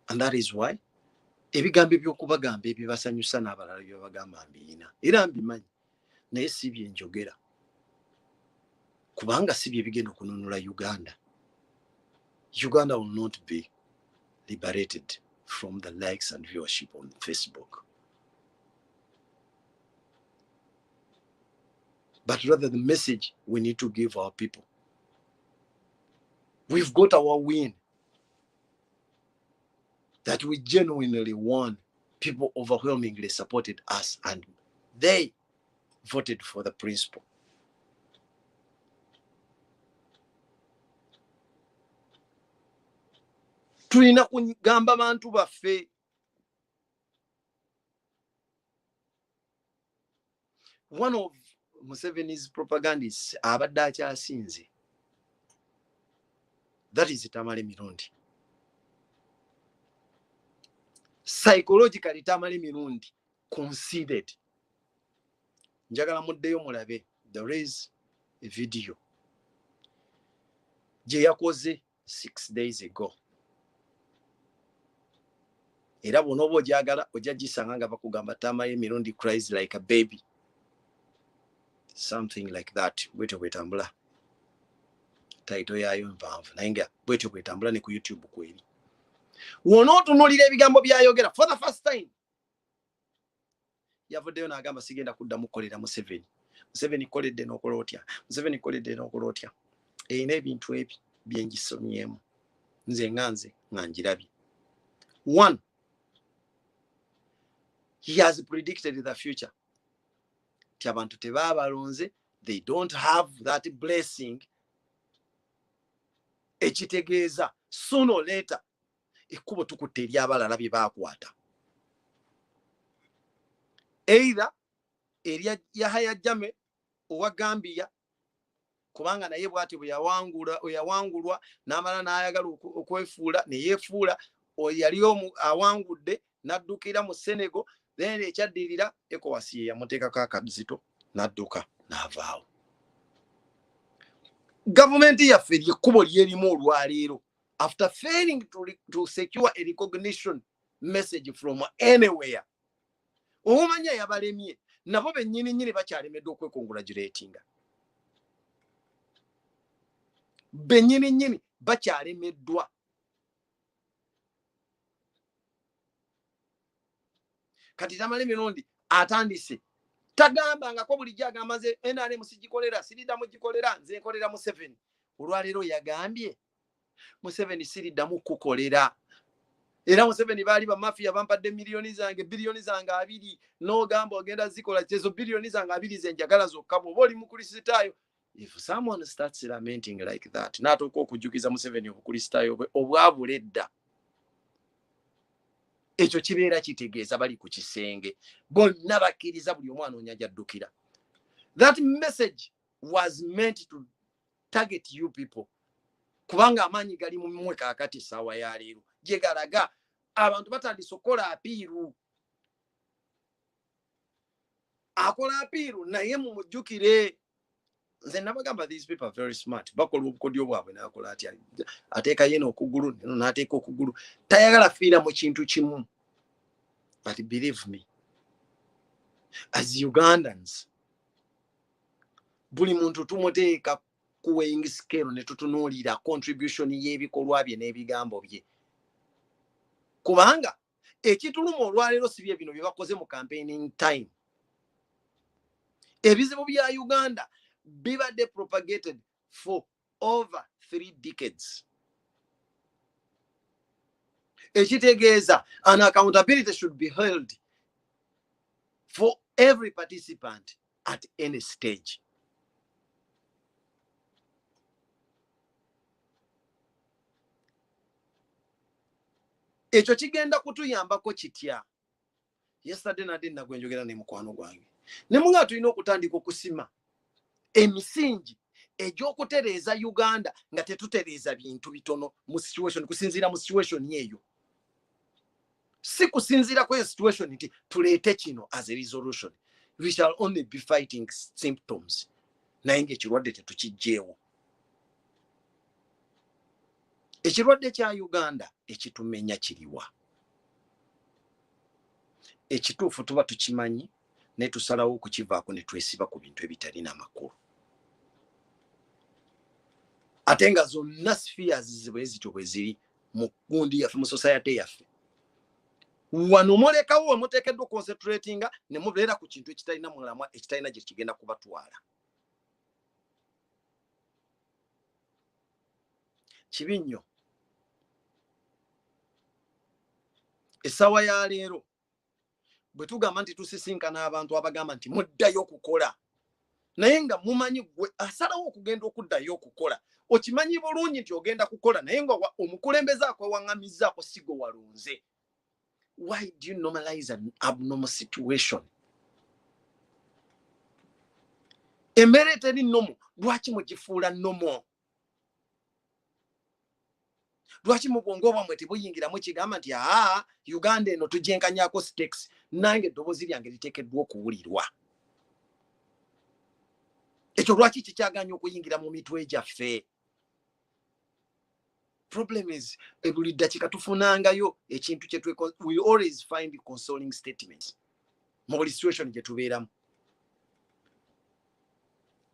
And that is why ebigambo by'okubagamba ebibasanyusa n'abalala byebagamba mbiina. Era mbimanyi naye si bye njogera. Kubanga si bye bigenda okununula Uganda. Uganda will not be liberated from the likes and viewership on Facebook. But rather the message we need to give our people. We've got our win. That we genuinely won. People overwhelmingly supported us and they voted for the principle. Tulina kugamba bantu baffe. One of Museveni's propagandists abadde akyasinze. That is Tamale Mirundi. Psychologically Tamale Mirundi conceded. Njagala muddeyo mulabe. There is a video gye yakoze 6 days ago. Era bw'onooba ogyagala ojja gisanga nga bakugamba Tamale Mirundi cries like a baby. Something like that. Bwetyo bwetambula. Title yayo mpanvu. Naye nga bwetyo bwetambula ne ku YouTube kweri. wonootunuulira ebigambo byayogera for the first time yavuddeyo n'agamba sigenda kuddamu kukolera Museveni koledde n'okola otya Museveni koledde n'okola otya erina ebintu ebi byengisomyemu nze nga njirabye. One, he has predicted the future. Ti abantu tebabalonze, they don't have that blessing. Ekitegeeza sooner or later ekkubo tukutte eryabalala bye baakwata. Either erya Yahya Jammeh owa Gambia kubanga naye bw'ati bwe yawangulwa n'amala n'ayagala okwefuula ne yeefuula yali awangudde n'addukira mu Senegal, then ekyaddirira ECOWAS ye yamuteekako akazito n'adduka n'avaawo. Gavumenti yaffe lyekkubo lyerimu olwaleero after failing to secure a recognition message from anywhere. Omanya yabalemye nabo bennyini bakyalemeddwa okwekongratulatinga. Bennyini bakyalemeddwa. Kati tamale mirundi atandise tagambangako bulijjo agamba nze NRM sigikolera siriddamu gikolera nze nkolera Museveni. Olwaleero yagambye Museveni siriddamu kukolera. Era Museveni baali bamafia bampadde biliyoni zange 2 n'ogamba ogenda zikola ezo biliyoni zange 2 zenjagala zokka bw'oba oli mukristaayo. If someone starts lamenting like that, n'atuuka okujjukiza Museveni obukristaayo bwe obwabula edda, ekyo kibeera kitegeeza bali ku kisenge bonna bakkiriza buli omwana onyaja addukira. That message was meant to target you people. Kubanga amaanyi gali mu mmwe kaakati essaawa ya leero gye galaga abantu batandise okukola apiiru. Akola apiiru naye mumujjukire. Nze nabagamba these people are very smart. Bakola obukodyo bwabwe n'akola atya. Ateeka yeno okugulu n'ateeka okugulu. Tayagala fiira mu kintu kimu. But believe me, as Ugandans, buli muntu tumuteeka ku weighing scale ne tutunuulira contribution y'ebikolwa bye n'ebigambo bye. Kubanga ekituluma olwaleero si bye bino bye bakoze mu campaigning time. Ebizibu bya Uganda bibadde propagated for over 3 decades. Ekitegeeza an accountability should be held for every participant at any stage. Ekyo kigenda kutuyambako kitya. Yesterday nadde nagwenjogera ne mukwano gwange. Ne munga tulina okutandika okusima emisingi egy'okutereeza Uganda nga tetutereeza bintu bitono mu situation, kusinziira mu situation yeeyo. Si kusinziira kweyo situation nti tuleete kino as a resolution. We shall only be fighting symptoms. Naye ng'ekirwadde tetukijjeewo. Ekirwadde kya Uganda ekitumenya kiriwa. Ekituufu tuba tukimanyi ne tusalawo okukivaako ne twesiba ku bintu ebitalina makulu. Ate nga zonna spheres bwe zityo bwe ziri mu gundi yaffe mu society yaffe. Wano mulekawo muteekeddwa concentratinga ne mubeera ku kintu ekitalina mulamwa ekitalina gye kigenda kubatwala. Kibi nnyo. Essaawa ya leero bwe tugamba nti tusisinkana abantu abagamba nti muddayo okukola, naye nga mumanyi gwe asalawo okugenda okuddayo okukola okimanyi bulungi nti ogenda kukola naye nga omukulembeze akwewaŋŋamizzaako si gwe walonze. Why do you normalize an abnormal situation? Emmere eteri nnomo lwaki mugifuula nnomo? Lwaki mu bwongo bwammwe tebuyingiramu kigamba nti Uganda eno tugyenkanyako stakes, nange eddoboozi lyange liteekeddwa okuwulirwa. Ekyo lwaki kikyaganya okuyingira mu mitwe gyaffe? Problem is buli ddakiika tufunangayo ekintu kye we always find consoling statements mu buli situation gye tubeeramu.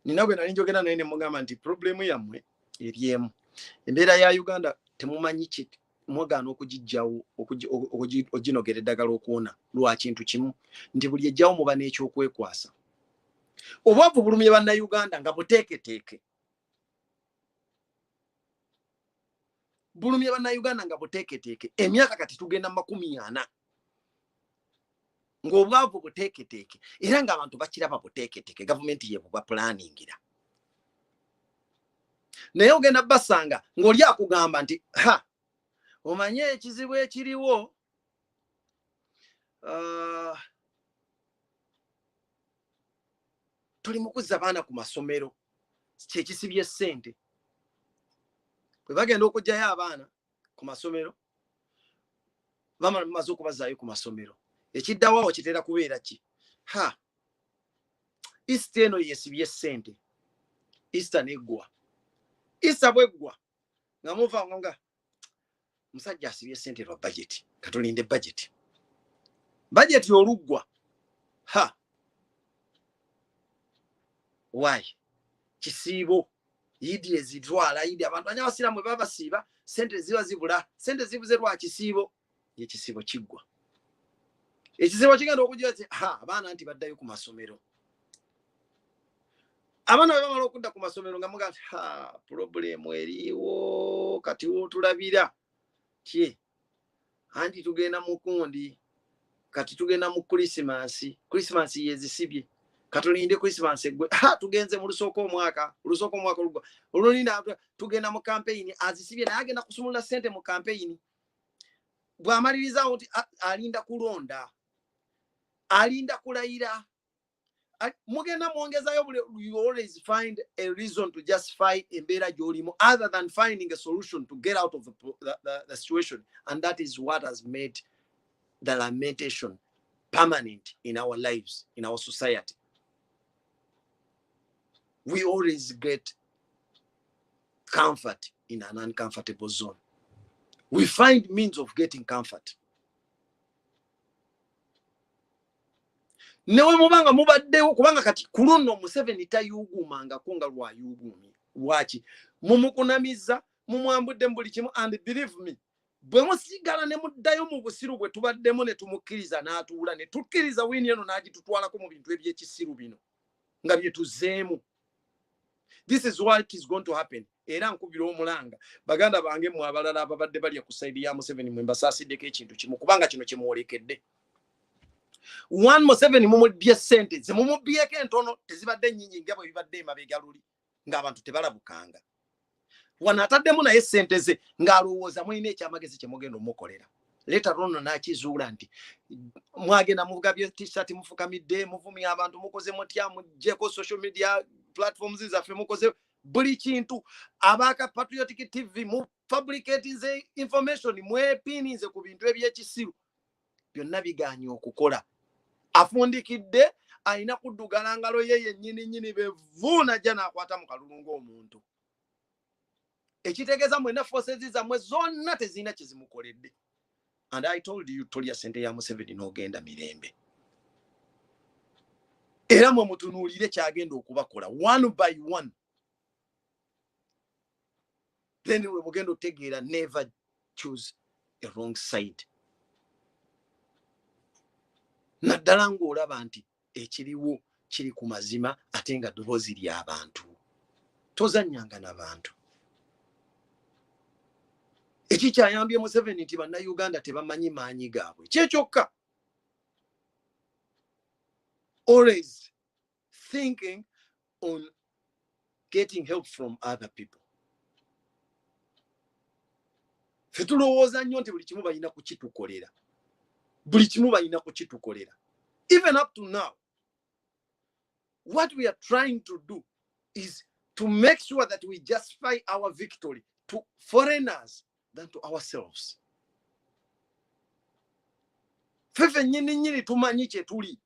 Nina gwe nali njogera naye ne mugamba nti problemu yammwe eri emu. Embeera ya Uganda temumanyi mwagaana okugijjawo oginogera eddagala okuwona lwa kintu kimu nti buli ejjawo muba n'ekyokwekwasa. Obwavu bulumye bannayuganda nga buteeketeeke. Bulumye bannayuganda nga buteeketeeke. Emyaka kati tugenda 40 ng'obwavu buteeketeeke era ng'abantu bakiraba buteeketeeke, gavumenti ye buba planingira. Naye ogenda basanga ng'oli akugamba nti omanye ekizibu ekiriwo tuli mu kuzza abaana ku masomero, kyekisibye ssente. Bwe bagenda okugyayo abaana ku masomero bamaze okubazaayo ku masomero, ekiddawo kitera kubeera ki? Easter eno yesibye ssente, Easter neggwa. Easter bweggwa nga muva nga musajja asibye ssente lwa budget, katulinde budget. Budget oluggwa why kisiibo yidi ezitwala yidi abantu abanyabasiramu baba basiiba ssente ziba zibula, ssente zibuze lwa kisiibo, ye kisiibo kiggwa. Ekisiibo kigenda okujja ati abaana nti baddayo ku masomero. Abaana bwe bamala okudda ku masomero nga muga problemu eriwo kati wotulabira kye anti tugenda mu kundi, kati tugenda mu Christmas yezisibye, katulinde Christmas eggwe. Tugenze mu lusooka omwaka olugwa olulinda tugenda mu campaign azisibye, naye agenda kusumulula ssente mu campaign. Bw'amalirizawo nti alinda kulonda, alinda kulayira, mugenda mwongezayo buli. You always find a reason to justify embeera gy'olimu other than finding a solution to get out of the situation, and that is what has made the lamentation permanent in our lives, in our society. We always get comfort in an uncomfortable zone. We find means of getting comfort. Newe mubanga mubaddewo kubanga kati kulono Museveni tayugumanga kunga lwayugumye. Lwaki? Mumukunamiza, mumwambudde buli kimu, and believe me, bwe musigala ne muddayo mu busiru bwe tubaddemu ne tumukkiriza n'atuula ne tukkiriza wini eno n'agitutwalako mu bintu eby'ekisiru bino nga bye tuzeemu. This is what is going to happen. Era nkubira omulanga baganda bange mu abalala ababadde bali ku side ya Museveni mwe mbasasiddeko ekintu kimu kubanga kino kimwolekedde. One Museveni mumubbye ssente ze mumubbyeko entono tezibadde nnyingi nga bwe bibadde emabega luli ng'abantu tebalabukanga. Wano ataddemu naye ssente ze ng'alowooza mwine ekyamagezi kye mugenda omukolera. Leta rono n'akizuula nti mwagenda mugabye t-shirt mufukamidde muvumya abantu mukoze mutya mujjeko social media platforms zaffe mukoze buli kintu. Abaka Patriotic TV mu fabricating information mwepininze ku bintu eby'ekisiru byonna biganye okukola. Afundikidde alina kuddugala ngalo ye nnyini bevuuna jja n'akwata mu kalulu ng'omuntu. Ekitegeeza mwena forces zammwe zonna tezirina kizimukoledde. And I told you tolya ssente ya Museveni n'ogenda mirembe. Era mwe mutunuulire kyagenda okubakola one by one. Then we mugenda otegeera never choose a wrong side. Naddala ng'olaba nti ekiriwo kiri ku mazima ate nga ddoboozi ly'abantu. Tozannyanga n'abantu. Ekikyayambye Museveni nti bannayuganda tebamanyi maanyi gaabwe. Kyekyokka. Always thinking on getting help from other people. Ffe tulowooza nnyo nti buli kimu balina kukitukolera. Buli kimu balina kukitukolera. Even up to now, what we are trying to do is to make sure that we justify our victory to foreigners than to ourselves. Fefe nyini tumanyi kye tuli.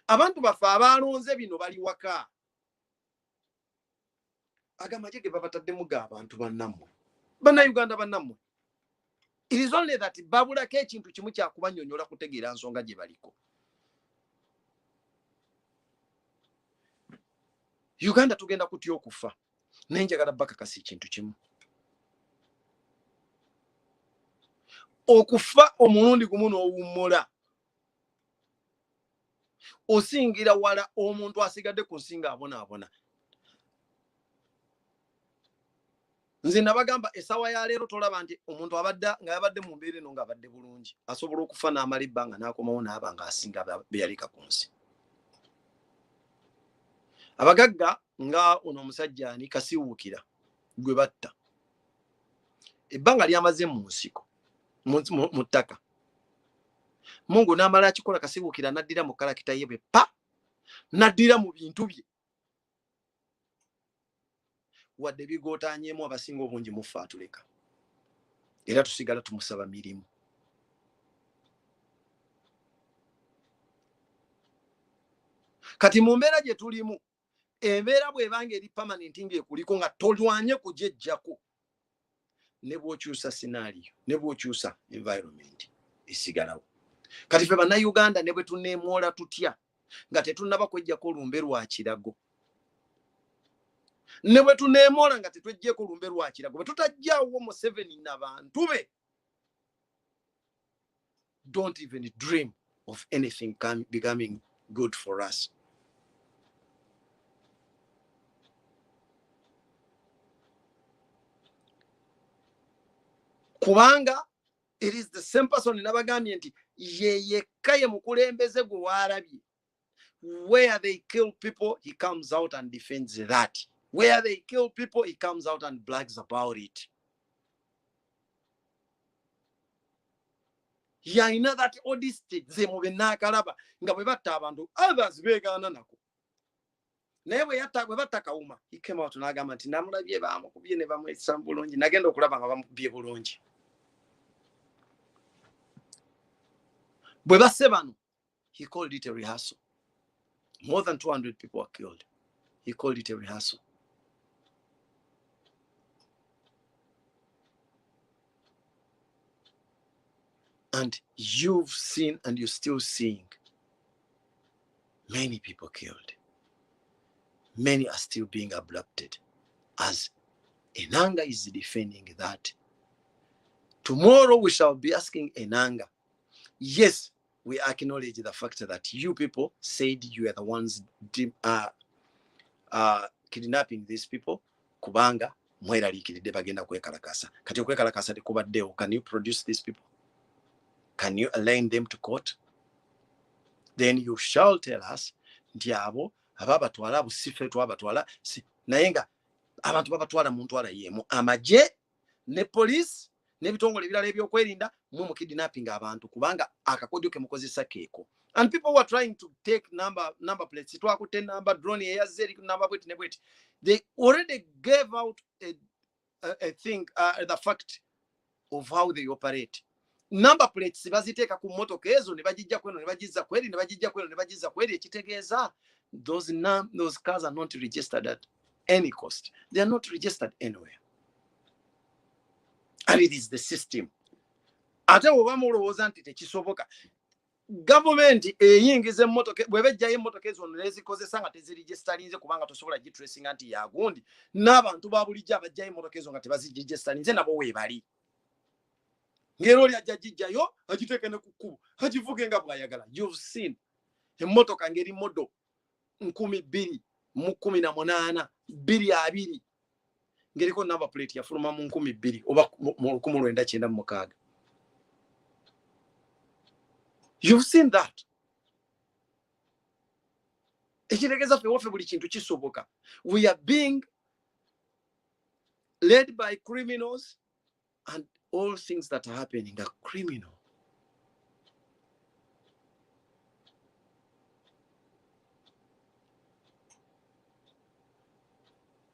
Abantu baffe abalonze bino bali waka. Agamaje ge babataddemu ga abantu bannammwe. Bannayuganda bannammwe. It is only that babulako ekintu kimu kya kubanyonyola kutegeera nsonga gye baliko. Uganda tugenda kutya okufa. Naye njagala bakakasa ekintu kimu. okufa omulundi gumu n'owummula osingira wala omuntu asigadde ku nsinga abonaabona. Nze nabagamba essaawa ya leero tolaba nti omuntu nga yabadde mu mbeera eno ng'abadde bulungi asobola okufa n'amala ebbanga n'akomawo n'aba ng'asinga be yaleka ku nsi. Abagagga nga ono omusajja ani Kasiwuukira gwe batta ebbanga lyamaze mu nsiko mu ttaka, Mungu n'amala akikola. Kasiwuukira n'addira mu kalakita ye bwe pa n'addira mu bintu bye, wadde bigootaanyeemu abasinga obungi mufa atuleka era tusigala tumusaba mirimu. Kati mu mbeera gye tulimu, embeera bw'ebanga eri permanent ng'ekuliko nga tolwanye kujejjako, ne bw'okyusa scenario ne bw'okyusa environment esigalawo. Kati ffe bannayuganda ne bwe tuneemwola tutya nga tetunnaba kwejjako olumbe lwa kirago, ne bwe tuneemoola nga tetwejjeko olumbe lwa kirago, bwe tutajjaawo Museveni n'abantu be, don't even dream of anything becoming good for us. Kubanga it is the same person nabagambye nti yekka ye mukulembeze gwe waalabye. Where they kill people, he comes out and defends that. Where they kill people, he comes out and brags about it. Yalina that honesty ze mu bennakalaba nga bwe batta abantu others beegaana nako. Naye bwe batta Kawuma, he came out n'agamba nti namulabye bamukubye ne bamwesa bulungi, nagenda okulaba nga bamukubye bulungi. Bwe basse bano, he called it a rehearsal. More than 200 people were killed. He called it a rehearsal. And you've seen and you're still seeing many people killed. Many are still being abducted. As Enanga is defending that. Tomorrow we shall be asking Enanga. Yes, we acknowledge the fact that you people said you are the ones kidnapping these people. Kubanga mweraliikiridde bagenda kwekalakasa. Kati okwekalakasa tekubaddewo. Can you produce these people? Can you align them to court? Then you shall tell us nti abo ababatwala busife twabatwala naye nga abantu babatwala mu ntwala yemu amagye ne police n'ebitongole ebirala ebyokwerinda mu kidnapping abantu kubanga akakodyo ke mukozesa keeko. And people were trying to take number plates. Twakutte number drone eyazze number bweti ne bweti. They already gave out a thing, the fact of how they operate. Number plates baziteeka ku mmotoka ezo ne bagijja kweno ne bagizza kweri ne bagijja kweno ne bagizza kweri, ekitegeeza those cars are not registered at any cost. They are not registered anywhere. And it is the system. Ate bw'oba mulowooza nti tekisoboka, gavumenti eyingiza emmotoka bw'ebejjayo emmotoka ezo nezikozesa nga tezirigisterinze kubanga tosobola gitracinga nti yagundi, n'abantu ba bulijjo abajjayo emmotoka ezo nga tebazigisterinze nabo weebali. Ngero oli ajja gijjayo agiteeke ne ku kkubo agivuge nga bw'ayagala. You've seen emmotoka ngeri modo 2018 220 ngeriko number plate yafuluma mu 2000 oba mu 1996. You've seen that. Ekitegeeza ffe waffe buli kintu kisoboka. We are being led by criminals and all things that are happening are criminal.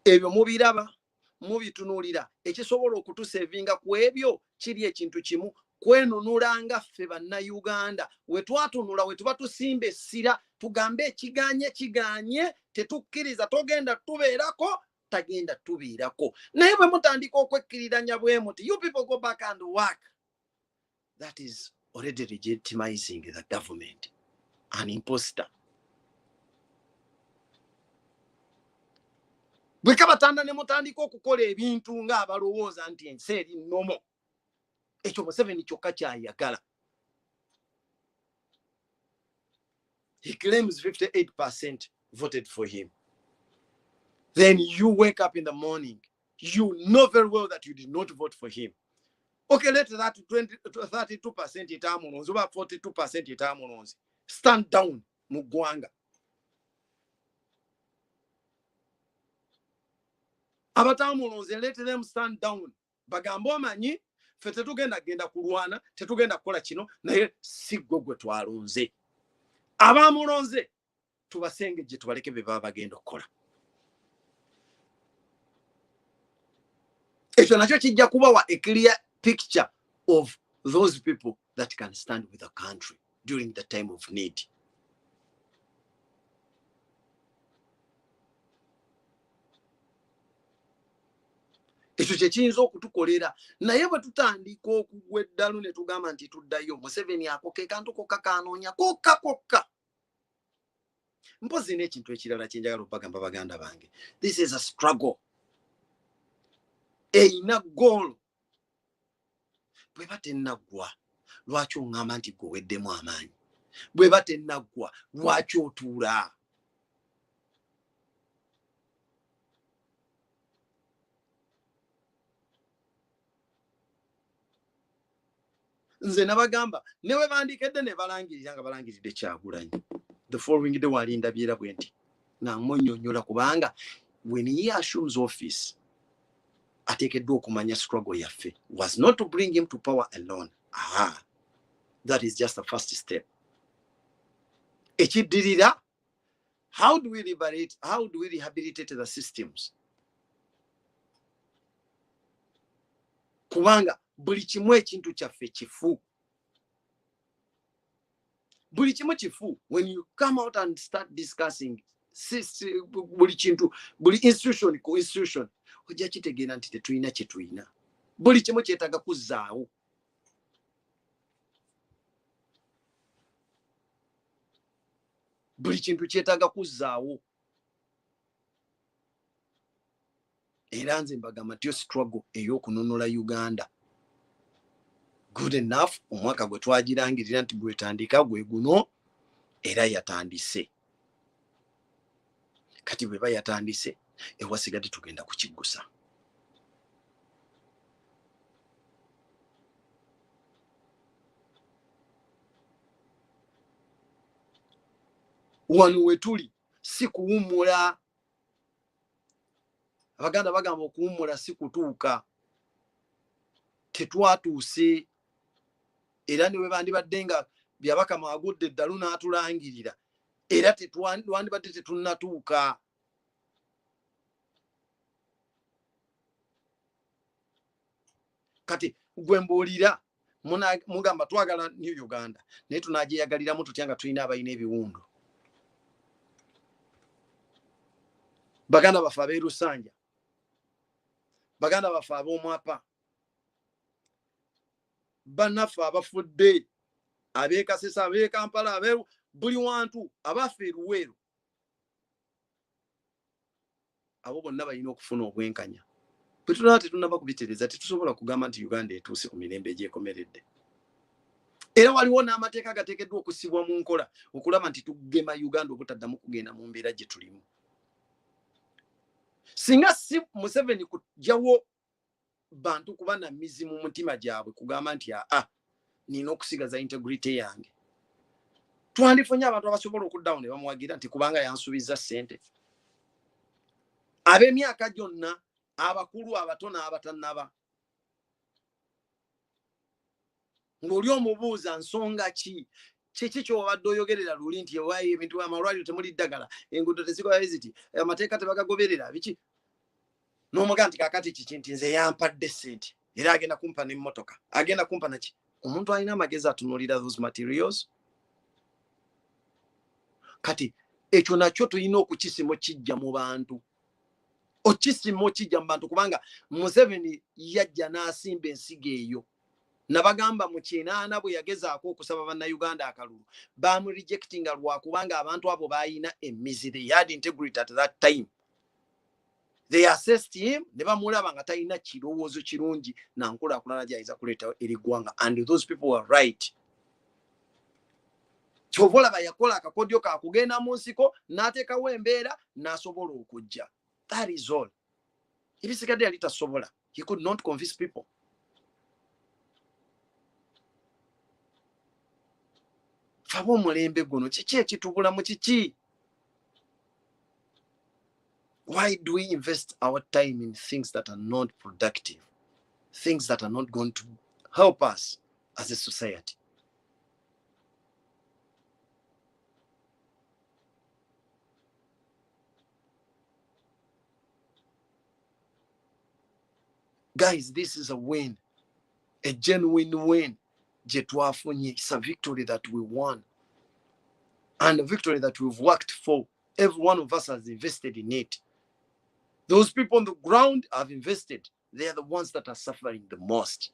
Ebyo mubiraba mubitunuulira, ekisobola okutusevinga ku ebyo kiri ekintu kimu, kwenunulanga ffe bannayuganda. We twatunula we tuba tusimba essira tugambe ekiganye tetukkiriza togenda tubeerako tagenda tubeerako. Naye bwe mutandika okwekkiriranya bwe muti you people go back and work, that is already legitimizing the government, an imposter. Bwe kabatanda ne mutandika okukola ebintu ng'abalowooza nti ensi eri nnomo, ekyo Museveni kyokka kyayagala. He claims 58% voted for him. Then you wake up in the morning, you know very well that you did not vote for him. Okay, let that 32% itamunonzi oba 42% itamunonzi stand down mu ggwanga. Abatamunonzi, let them stand down. Bagamba omanyi ffe tetugenda genda kulwana, tetugenda kukola kino, naye si gwe twalonze. Abamulonze tubasengejje tubaleke be baba bagenda okukola. Ekyo nakyo kijja kubawa a clear picture of those people that can stand with the country during the time of need. Ekyo kye kiyinza okutukolera, naye bwe tutandika okugwa eddalu ne tugamba nti tuddayo, Museveni akoke kantu kokka kanoonya kokka. Mpozi n'ekintu ekirala kye njagala okubagamba baganda bange. This is a struggle. Eyina goal. Bwe batennaggwa lwaki oŋŋamba nti gwe weddemu amaanyi? Bwe batennaggwa lwaki otuula? Nze nabagamba newe bandikedde ne balangirira nga balangiridde Kyagulanyi. The following day walindabyera bwe nti namunnyonnyola kubanga when he assumes office ateekeddwa okumanya struggle yaffe was not to bring him to power alone. That is just the first step. Ekiddirira, how do we rehabilitate the systems? Kubanga buli kimu ekintu kyaffe kifu. Buli kimu kifu. When you come out and start discussing buli kintu, buli institution ku institution, ojja kitegeera nti tetulina kye tulina. Buli kimu kyetaaga kuzzaawo. Buli kintu kyetaaga kuzzaawo. Era nze mbagamba nti yo struggle ey'okununula Uganda. Good enough, omwaka gwe twagirangirira nti gwetandika gwe guno, era yatandise. Kati bweba yatandise, ewasigadde tugenda kukiggusa. Wano we tuli si kuwummula. Abaganda bagamba okuwummula si kutuuka. Tetwatuuse. Era ne bwe bandibadde nga byabakama agudde eddalu n'atulangirira, era twandibadde tetunnatuuka. Kati gwe mbuulira mugamba twagala New Uganda, naye tunagyeyagaliramu tutya nga tulina abalina ebiwundu. Baganda baffe ab'e Lusanja, baganda baffe ab'Omwapa, bannaffe abafudde, ab'e Kasesa, ab'e Kampala, buli wantu, abaffe e Luweero, abo bonna balina okufuna obwenkanya. Bwe tulaba tetunnaba kubitereeza, tetusobola kugamba nti Uganda etuuse ku mirembe egyekomeredde. Era waliwo n'amateeka gateekeddwa okusibwa mu nkola okulaba nti tugema Uganda obutaddamu kugenda mu mbeera gye tulimu. Singa si Museveni kujjawo bantu kuba na mizi mu mutima gyabwe kugamba nti nina okusigaza integrity yange, twandifunye abantu abasobola okuddawo ne bamuwagira nti kubanga yansuubiza ssente. Ab'emyaka gyonna, abakulu, abato n'abatannaba, ng'oli omubuuza nsonga ki? Kiki ky'obadde oyogerera luli nti ewaayo ebintu amalwaliro temuli ddagala, enguudo tezikola visiti, amateeka tebagagoberera biki? N'omuga nti kaakati kiki nti nze yampadde ssente era agenda kumpa n'emmotoka, agenda kumpa naki? Omuntu alina amagezi atunuulira those materials. Kati ekyo nakyo tulina okukisima kijja mu bantu. Okisima kijja mu bantu kubanga Museveni yajja n'asimba ensigo eyo. Nabagamba mu kinaana bwe yagezaako okusaba bannayuganda akalulu, bamurejectinga lwa kubanga abantu abo balina emizi. They had integrity at that time. They assessed him, never mulaba nga talina kirowoozo kirungi na nkulaakulana gy'ayinza kuleeta eri ggwanga, and those people were right. Kyova olaba yakola akakodyo ka kugenda mu nsiko n'ateekawo embeera n'asobola okujja. That is all. Ebisigadde yali tasobola. He could not convince people. Faba omulembe guno kiki ekitubulamu kiki? Why do we invest our time in things that are not productive? Things that are not going to help us as a society? Guys, this is a win. A genuine win. It's a victory that we won. And a victory that we've worked for. Every one of us has invested in it. Those people on the ground have invested. They are the ones that are suffering the most.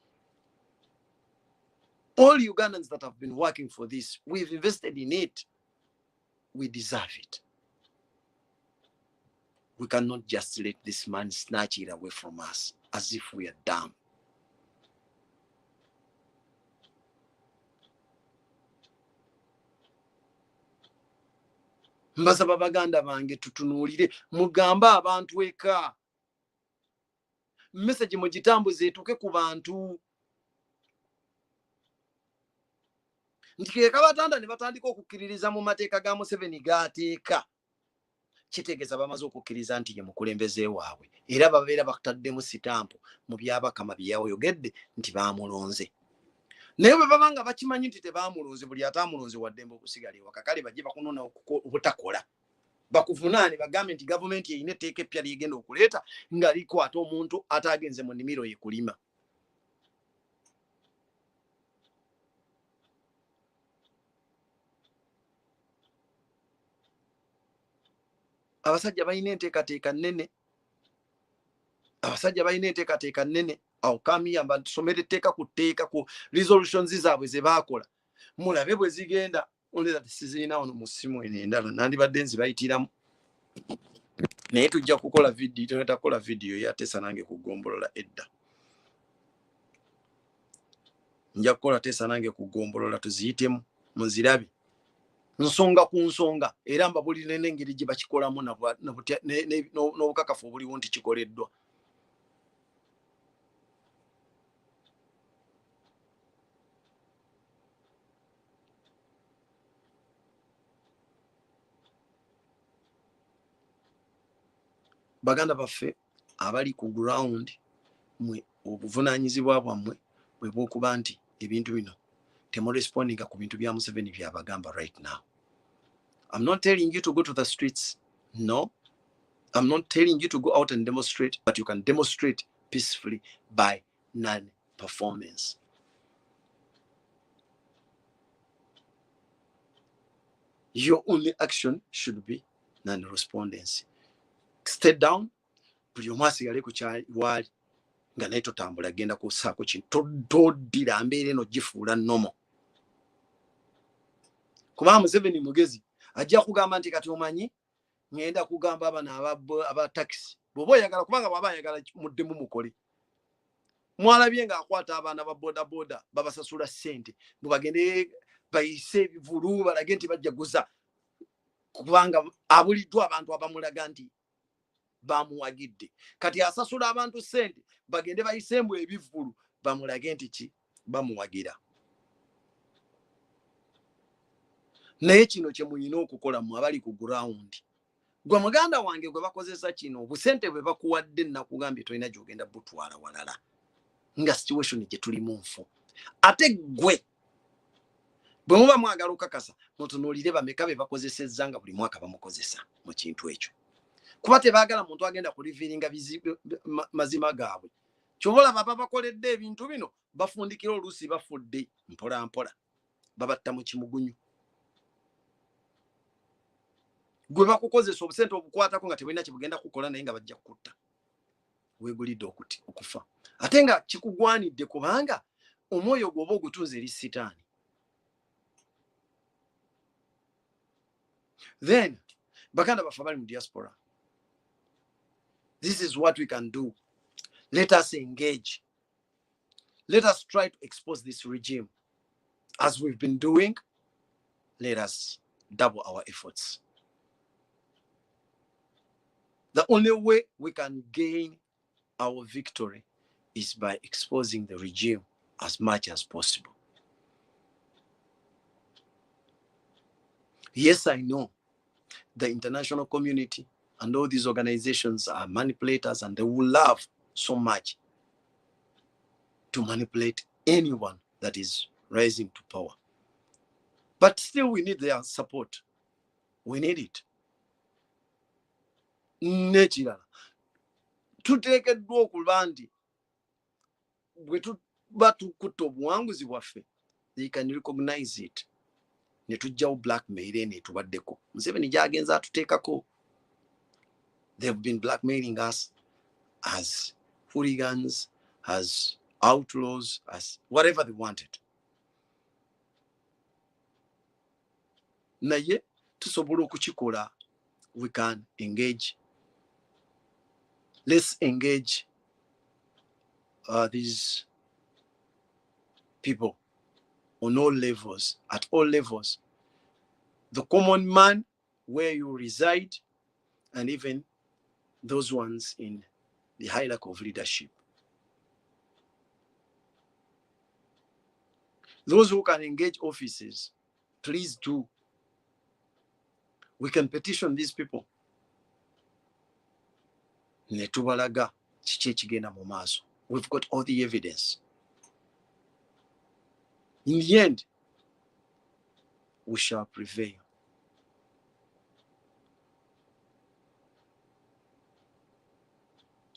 All Ugandans that have been working for this, we've invested in it. We deserve it. We cannot just let this man snatch it away from us as if we are dumb. Mbasaba baganda bange tutunuulire mugamba abantu eka. Message mugitambuze etuuke ku bantu. Nti keeka batanda ne batandika okukkiririza mu mateeka ga Museveni g'ateeka. Kitegeeza bamaze okukkiriza nti ye mukulembeze waabwe. Era babeera bakutaddemu sitampu mu byabakama bye yayogedde nti baamulonze. Naye bwe baba nga bakimanyi nti tebaamulonze, buli ataamulonze waddembe okusigala ewaka, kale bajje bakunona obutakola. Bakuvunaane bagambe nti gavumenti eyina etteeka eppya lyegenda okuleeta nga likwata omuntu ataagenze mu nnimiro ye kulima. Abasajja balina enteekateeka nnene. Abasajja balina enteekateeka nnene. Awo kamiyamba tusomere etteeka ku tteeka ku resolutions zaabwe ze baakola. Mulabe bwe zigenda. Oleza tisizirina wano mu ssimu eno endala nandibadde nzibayitiramu. Naye tujja kukola vidiyo, tugenda vidiyo ya Tessa nange kugombolola edda. Nja kukola Tessa nange kugombolola tuziyitemu muzirabe. Nsonga ku nsonga era mbabulire n'engeri gye bakikolamu n'obukakafu obuliwo nti kikoleddwa. Baganda baffe abali ku ground mwe obuvunaanyizibwa bwammwe bwe bw'okuba nti ebintu bino temurespondinga ku bintu bya Museveni byabagamba right now. I'm not telling you to go to the streets. No. I'm not telling you to go out and demonstrate, but you can demonstrate peacefully by non-performance. Your only action should be non-respondency. Stay down, buli omu asigale ku kyali nga naye totambula genda kusaako kintu toddira mbeera eno gifuula nnomo. Kubanga Museveni mugezi ajja kugamba nti kati omanyi ngenda kugamba abana aba taxi bw'oba oyagala, kubanga bw'aba ayagala muddemu mukole. Mwalabye ng'akwata abaana ba boda babasasula ssente bagende bayise ebivulu balage nti bajja guza, kubanga abuliddwa abantu abamulaga nti bamuwagidde. Kati asasula abantu ssente bagende bayisembu ebivulu bamulage nti ki bamuwagira. Naye kino kye mulina okukola mu abali ku ground. Gwe muganda wange gwe bakozesa kino obusente bwe bakuwadde nakugambye tolina gy'ogenda butwala walala nga situation gye tulimu nfu. Ate gwe bwe muba mwagala okukakasa mutunuulire bameka be bakozesezza nga buli mwaka bamukozesa mu kintu ekyo. Kuba tebaagala muntu agenda ku revealinga mazima gaabwe. Kyobola baba bakoledde ebintu bino bafundikira oluusi bafudde mpola mpola babatta mu kimugunyu. Gwe bakukozesa obusente obukwatako nga tebulina kye bugenda kukola naye nga bajja kutta. Weegulidde okufa. Ate nga kikugwanidde kubanga omwoyo gwoba ogutuuza eri sitaani. Then baganda baffe bali mu diaspora. This is what we can do. Let us engage. Let us try to expose this regime. As we've been doing, let us double our efforts. The only way we can gain our victory is by exposing the regime as much as possible. Yes, I know the international community and all these organizations are manipulators, and they will love so much to manipulate anyone that is rising to power. But still, we need their support. We need it. Nekirala tuteekeddwa okuba nti bwe tuba tukutte obuwanguzi bwaffe, they can recognize it. Ne tujjawo blackmail eno etubaddeko. Museveni gy'agenza atuteekako. They've been blackmailing us as hooligans, as outlaws, as whatever they wanted. Naye tusobola okukikola. We can engage. Let's engage these people on all levels, at all levels. The common man, where you reside, and even those ones in the hierarchy of leadership. Those who can engage offices, please do. We can petition these people. Netubalaga kiki ekigenda mu maaso. We've got all the evidence. In the end, we shall prevail.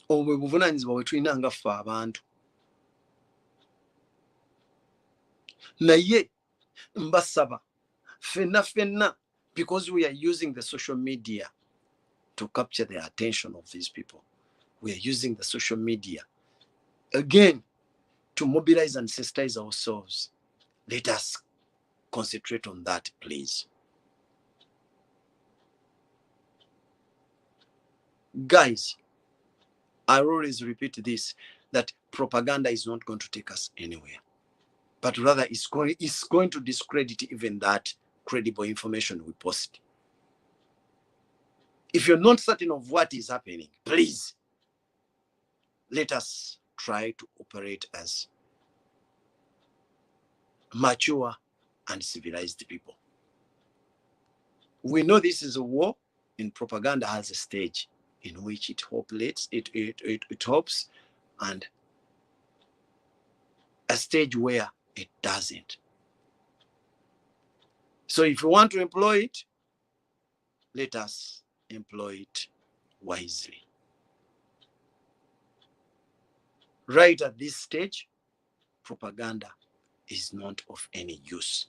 Obwe buvunaanyizibwa bwe tulina nga ffe abantu. Naye mbasaba ffenna, because we are using the social media to capture the attention of these people. We are using the social media again to mobilize and sensitize ourselves. Let us concentrate on that, please. Guys, I always repeat this, that propaganda is not going to take us anywhere, but rather it's going to discredit even that credible information we post. If you're not certain of what is happening, please, let us try to operate as mature and civilized people. We know this is a war, and propaganda has a stage in which it hopes, and a stage where it doesn't. So if you want to employ it, let us employ it wisely. Right at this stage, propaganda is not of any use.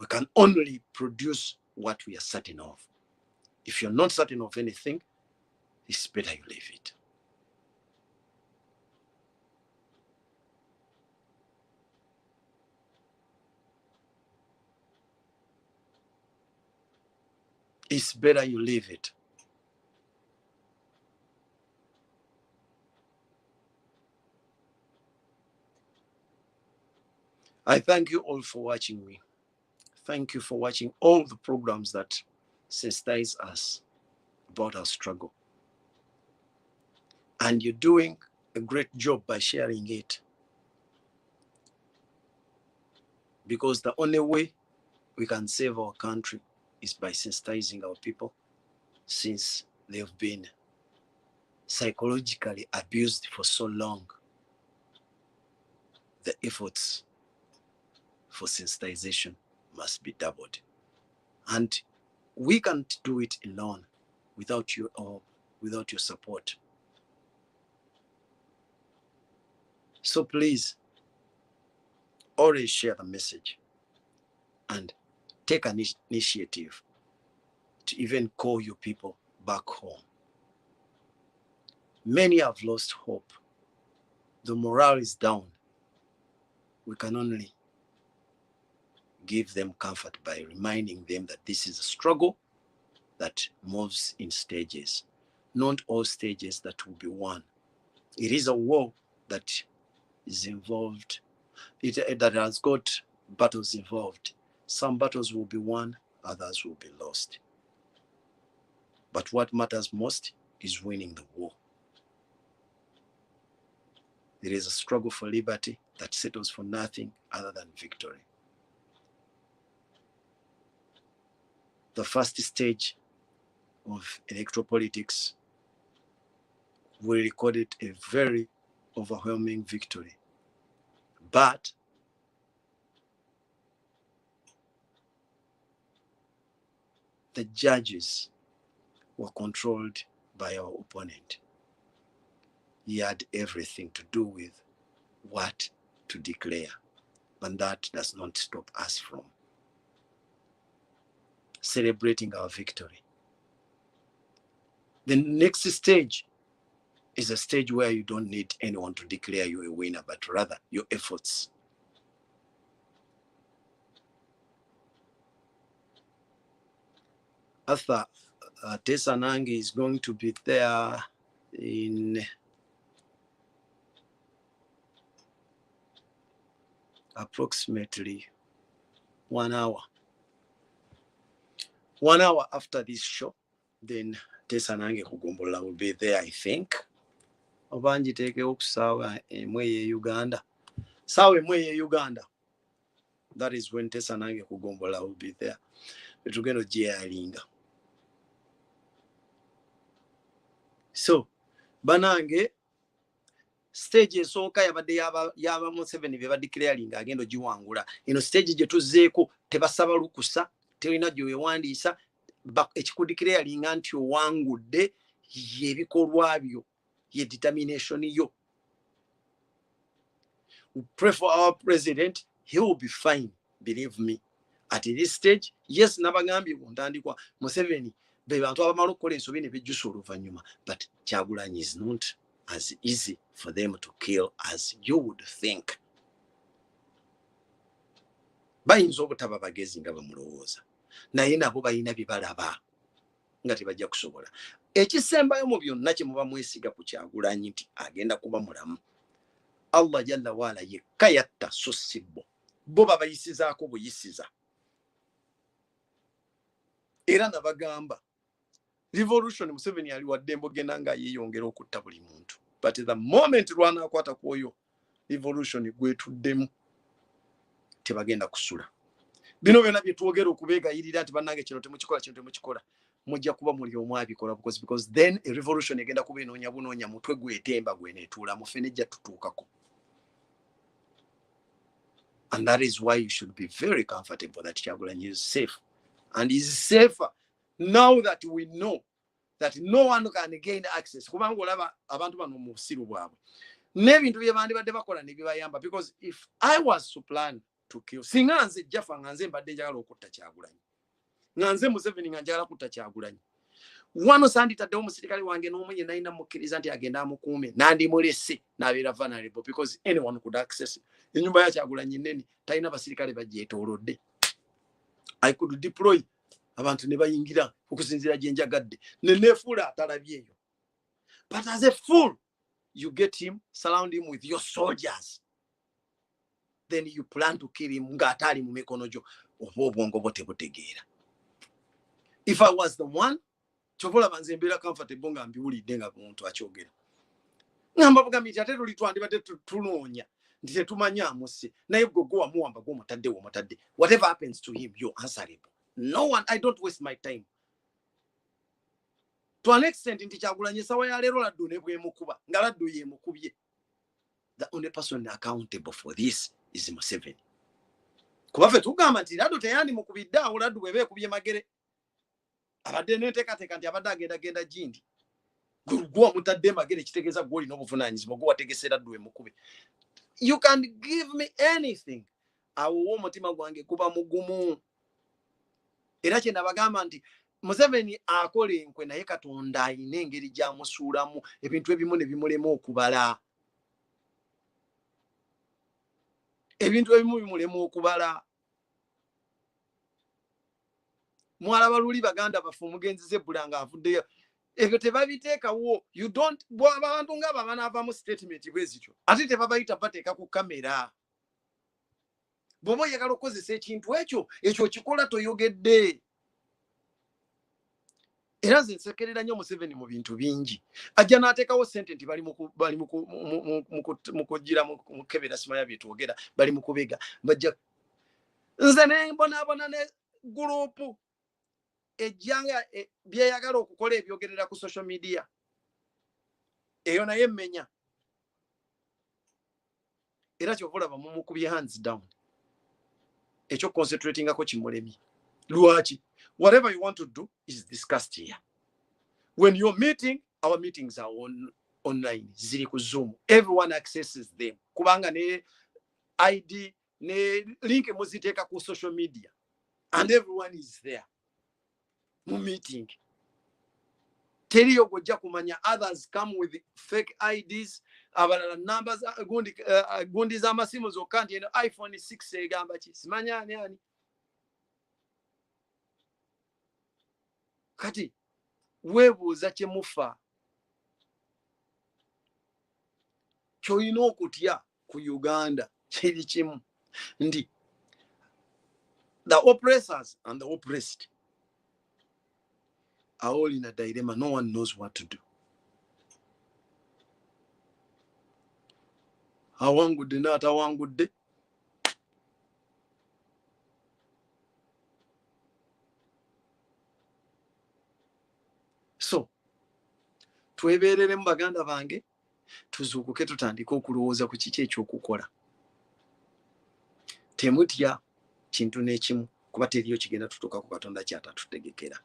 We can only produce what we are certain of. If you're not certain of anything, it's better you leave it. It's better you leave it. I thank you all for watching me. Thank you for watching all the programs that sensitize us about our struggle. And you're doing a great job by sharing it. Because the only way we can save our country is by sensitizing our people, since they've been psychologically abused for so long. The efforts for sensitization must be doubled. And we can't do it alone without you or without your support. So please, always share the message and take an initiative to even call your people back home. Many have lost hope. The morale is down. We can only give them comfort by reminding them that this is a struggle that moves in stages. not all stages that will be won. It is a war that is involved, that has got battles involved. Some battles will be won, others will be lost. But what matters most is winning the war. There is a struggle for liberty that settles for nothing other than victory. The first stage of electoral politics, we recorded a very overwhelming victory. But the judges were controlled by our opponent. He had everything to do with what to declare, and that does not stop us from celebrating our victory. The next stage is a stage where you don't need anyone to declare you a winner, but rather your efforts. Arthur Tesanangi is going to be there in approximately 1 hour. 1 hour after this show, then Tesanangi Kugumbola will be there, I think. Obanji take okusawa emwe Uganda. Sawe emwe Uganda. That is when Tesanangi Kugumbola will be there. Betugendo jealinga. So, banange stage esooka yabadde yaba Museveni bye badeclaring agendo giwangula. Eno stage gye tuzzeeko tebasaba lukusa, terina gyewewandiisa, ekikudeclaringa nti owangudde yebikolwa byo, ye determination yo. We pray for our president, he will be fine, believe me. At this stage, yes, nabagambye kuntandikwa Museveni be bantu abamala okukola ensobi ne bejjusa oluvannyuma, but Kyagulanyi is not as easy for them to kill as you would think. Bayinza obutaba bagezi nga bamulowooza, naye nabo balina bye balaba nga tebajja kusobola. Ekisembayo mu byonna kye muba mwesiga ku Kyagulanyi nti agenda kuba mulamu, Allah jalla waala yekka yatta so si bo babayisizaako buyisiza. Era nabagamba revolution Museveni ali wadde mbogenda nga yeeyongera okutta buli muntu, but the moment lwanakwata kwoyo revolution gwetuddemu tebagenda kusula. Bino byonna bye twogera okubeegayirira nti bannange kino temukikola, kino temukikola, mujja kuba muli omu abikola, because then a revolution egenda kuba enoonya bunoonya mutwe gwetemba gweneetuula mu fene ejja tutuukako. And that is why you should be very comfortable that Kyagulanyi is safe. And is safer now that we know that no one can gain access. Kubanga olaba abantu bano mu busiru bwabwe n'ebintu bye bandibadde bakola ne bibayamba, because if I was to plan to kill, singa nze Jaffa nga nze mbadde njagala okutta Kyagulanyi, nga nze Museveni nga njagala kutta Kyagulanyi, wano sanditaddewo omusirikale wange n'omu ye nalina mukkiriza nti agenda amukuume, nandimulese n'abeera vulnerable, because anyone could access ennyumba ya Kyagulanyi nnene, talina basirikale bagyetoolodde. I could deploy abantu ne bayingira okusinziira gye njagadde, ne neefuula atalabye eyo. But as a fool, you get him, surround him with your soldiers, then you plan to kill him ng'atali mu mikono gyo, oba obwongo bwo tebutegeera. If I was the one, kyobola banze mbeera comfortable nga mbiwulidde nga muntu akyogera. Ngamba bugambi nti ate tuli twandibadde tunoonya nti tetumanyi amusse, naye gwe wamuwamba gw'omutadde. Whatever happens to him, you're answerable. No one, I don't waste my time. To an extent nti Kyagulanyi sawa ya leero laddu ne bwemukuba, nga laddu yeemukubye. The only person accountable for this is Museveni. Kuba ffe tugamba nti laddu teyandi mukubidde awo, laddu bw'eba ekubye magere. Abadde n'enteekateeka nti abadde agenda gindi. Gwe omutadde magere kitegeeza gwe olina obuvunaanyizibwa, gwe wategese laddu emukube. You can give me anything. Awo omutima gwange guba mugumu. Era kye nabagamba nti Museveni akola enkwe, naye Katonda alina engeri gy'amusuulamu ebintu ebimu ne bimulema okubala. Ebintu ebimu bimulema okubala. Mwalaba luli baganda baffe omugenzi Zebbula nga avuddeyo ebyo tebabiteekawo. You don't abantu nga banaavamu statement bwezityo ate tebabayita bateeka ku kamera. Bw'oba oyagala okukozesa ekintu ekyo kikola toyogedde. Era nze nsekerera nnyo Museveni mu bintu bingi. Ajja n'ateekawo ssente nti bali mu kugira mu kebera simanya bye twogera, bali mu kubega. Bajja nze ne mbonaabona ne guruupu ejjanga byeyagala okukola ebyogerera ku social media. Eyo naye mmenya. Era kyova olaba mumukubye hands down. Ekyo concentratingako kimulemi. Lwaki? Whatever you want to do is discussed here. When you're meeting, our meetings are online. Ziri ku Zoom. Everyone accesses them. Kubanga ne ID, ne link muziteeka ku social media. And everyone is there. Mu meeting. Teriyo gojja kumanya. Others come with fake IDs. Abalala numbers, gundi z'amasimu zokka nti eno iPhone 6 egamba ki? Simanya ani. Kati weebuuza kye mufa. Ky'olina okutya ku Uganda kiri kimu nti the oppressors and the oppressed are all in a dilemma. No one knows what to do. Awangudde n'atawangudde. So twebeereremu baganda bange, tuzuukuke tutandike okulowooza ku kiki ekyokukola. Temutya kintu n'ekimu kuba teriyo kigenda tutuuka ku Katonda kyatatutegekera.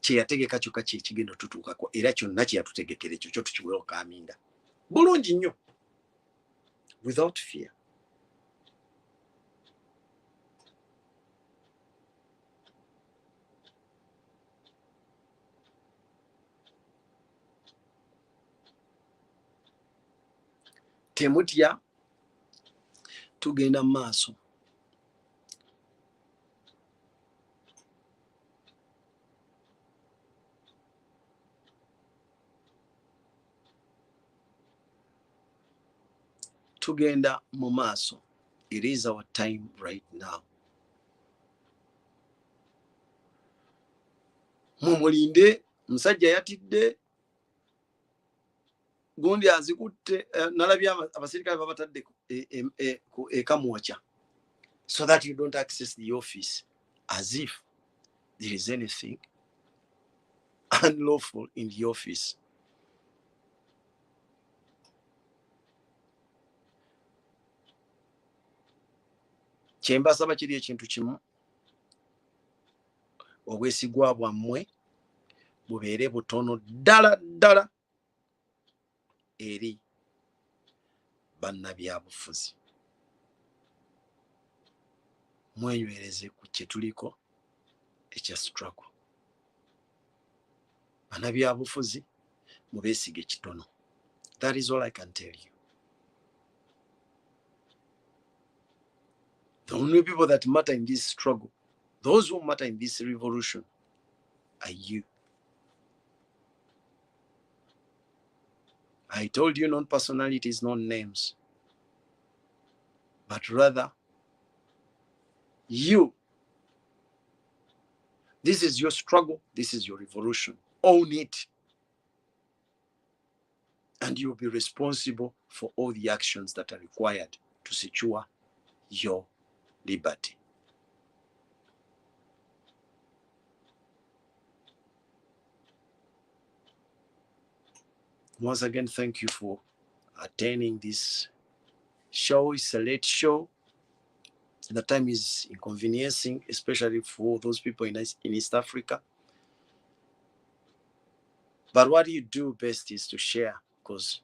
Kye yategeka kyokka kye kigenda tutuukako era kyonna kye yatutegekera ekyo kyo tukiweewo kaaminda. Bulungi nnyo. Without fear. Temutya, tugenda maaso. Tugenda mu maaso. It is our time right now. Mumulinde, musajja yatidde, gundi azikutte, nalabye abasirikale babatadde ku ekamwokya, so that you don't access the office as if there is anything unlawful in the office. Kyembasaba kiri ekintu kimu, obwesigwa bwammwe bubeere butono ddala eri bannabyabufuzi. Mwenywereze ku kye tuliko ekya struggle. Bannabyabufuzi mubeesige kitono. That is all I can tell you. The only people that matter in this struggle, those who matter in this revolution, are you. I told you not personalities, not names, but rather you. This is your struggle. This is your revolution. Own it. And you'll be responsible for all the actions that are required to secure your liberty. Once again, thank you for attending this show. It's a late show. The time is inconveniencing, especially for those people in East Africa. But what you do best is to share, because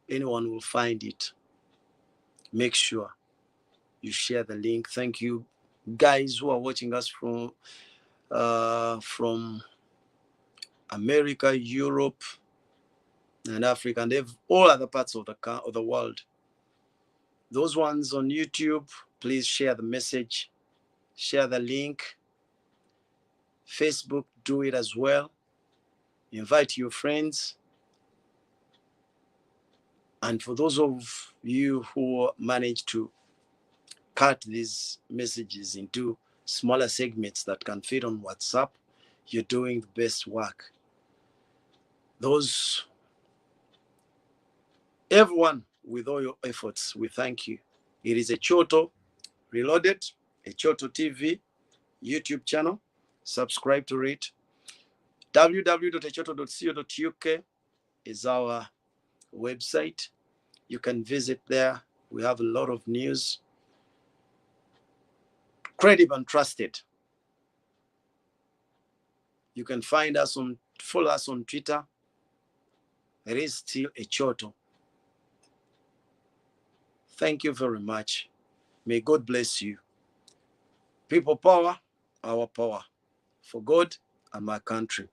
anyone will find it. Make sure you share the link. Thank you, guys who are watching us from America, Europe, and Africa, and all other parts of the world. Those ones on YouTube, please share the message, share the link. Facebook, do it as well. invite your friends. And for those of you who manage to cut these messages into smaller segments that can fit on WhatsApp, you're doing the best work. Everyone, with all your efforts, we thank you. It is Echoto Reloaded, Echoto TV YouTube channel. Subscribe to it. www.echoto.co.uk is our website. You can visit there. We have a lot of news, credible and trusted. You can follow us on Twitter. It is still Echoto. Thank you very much. May God bless you. People power, our power. For God and my country.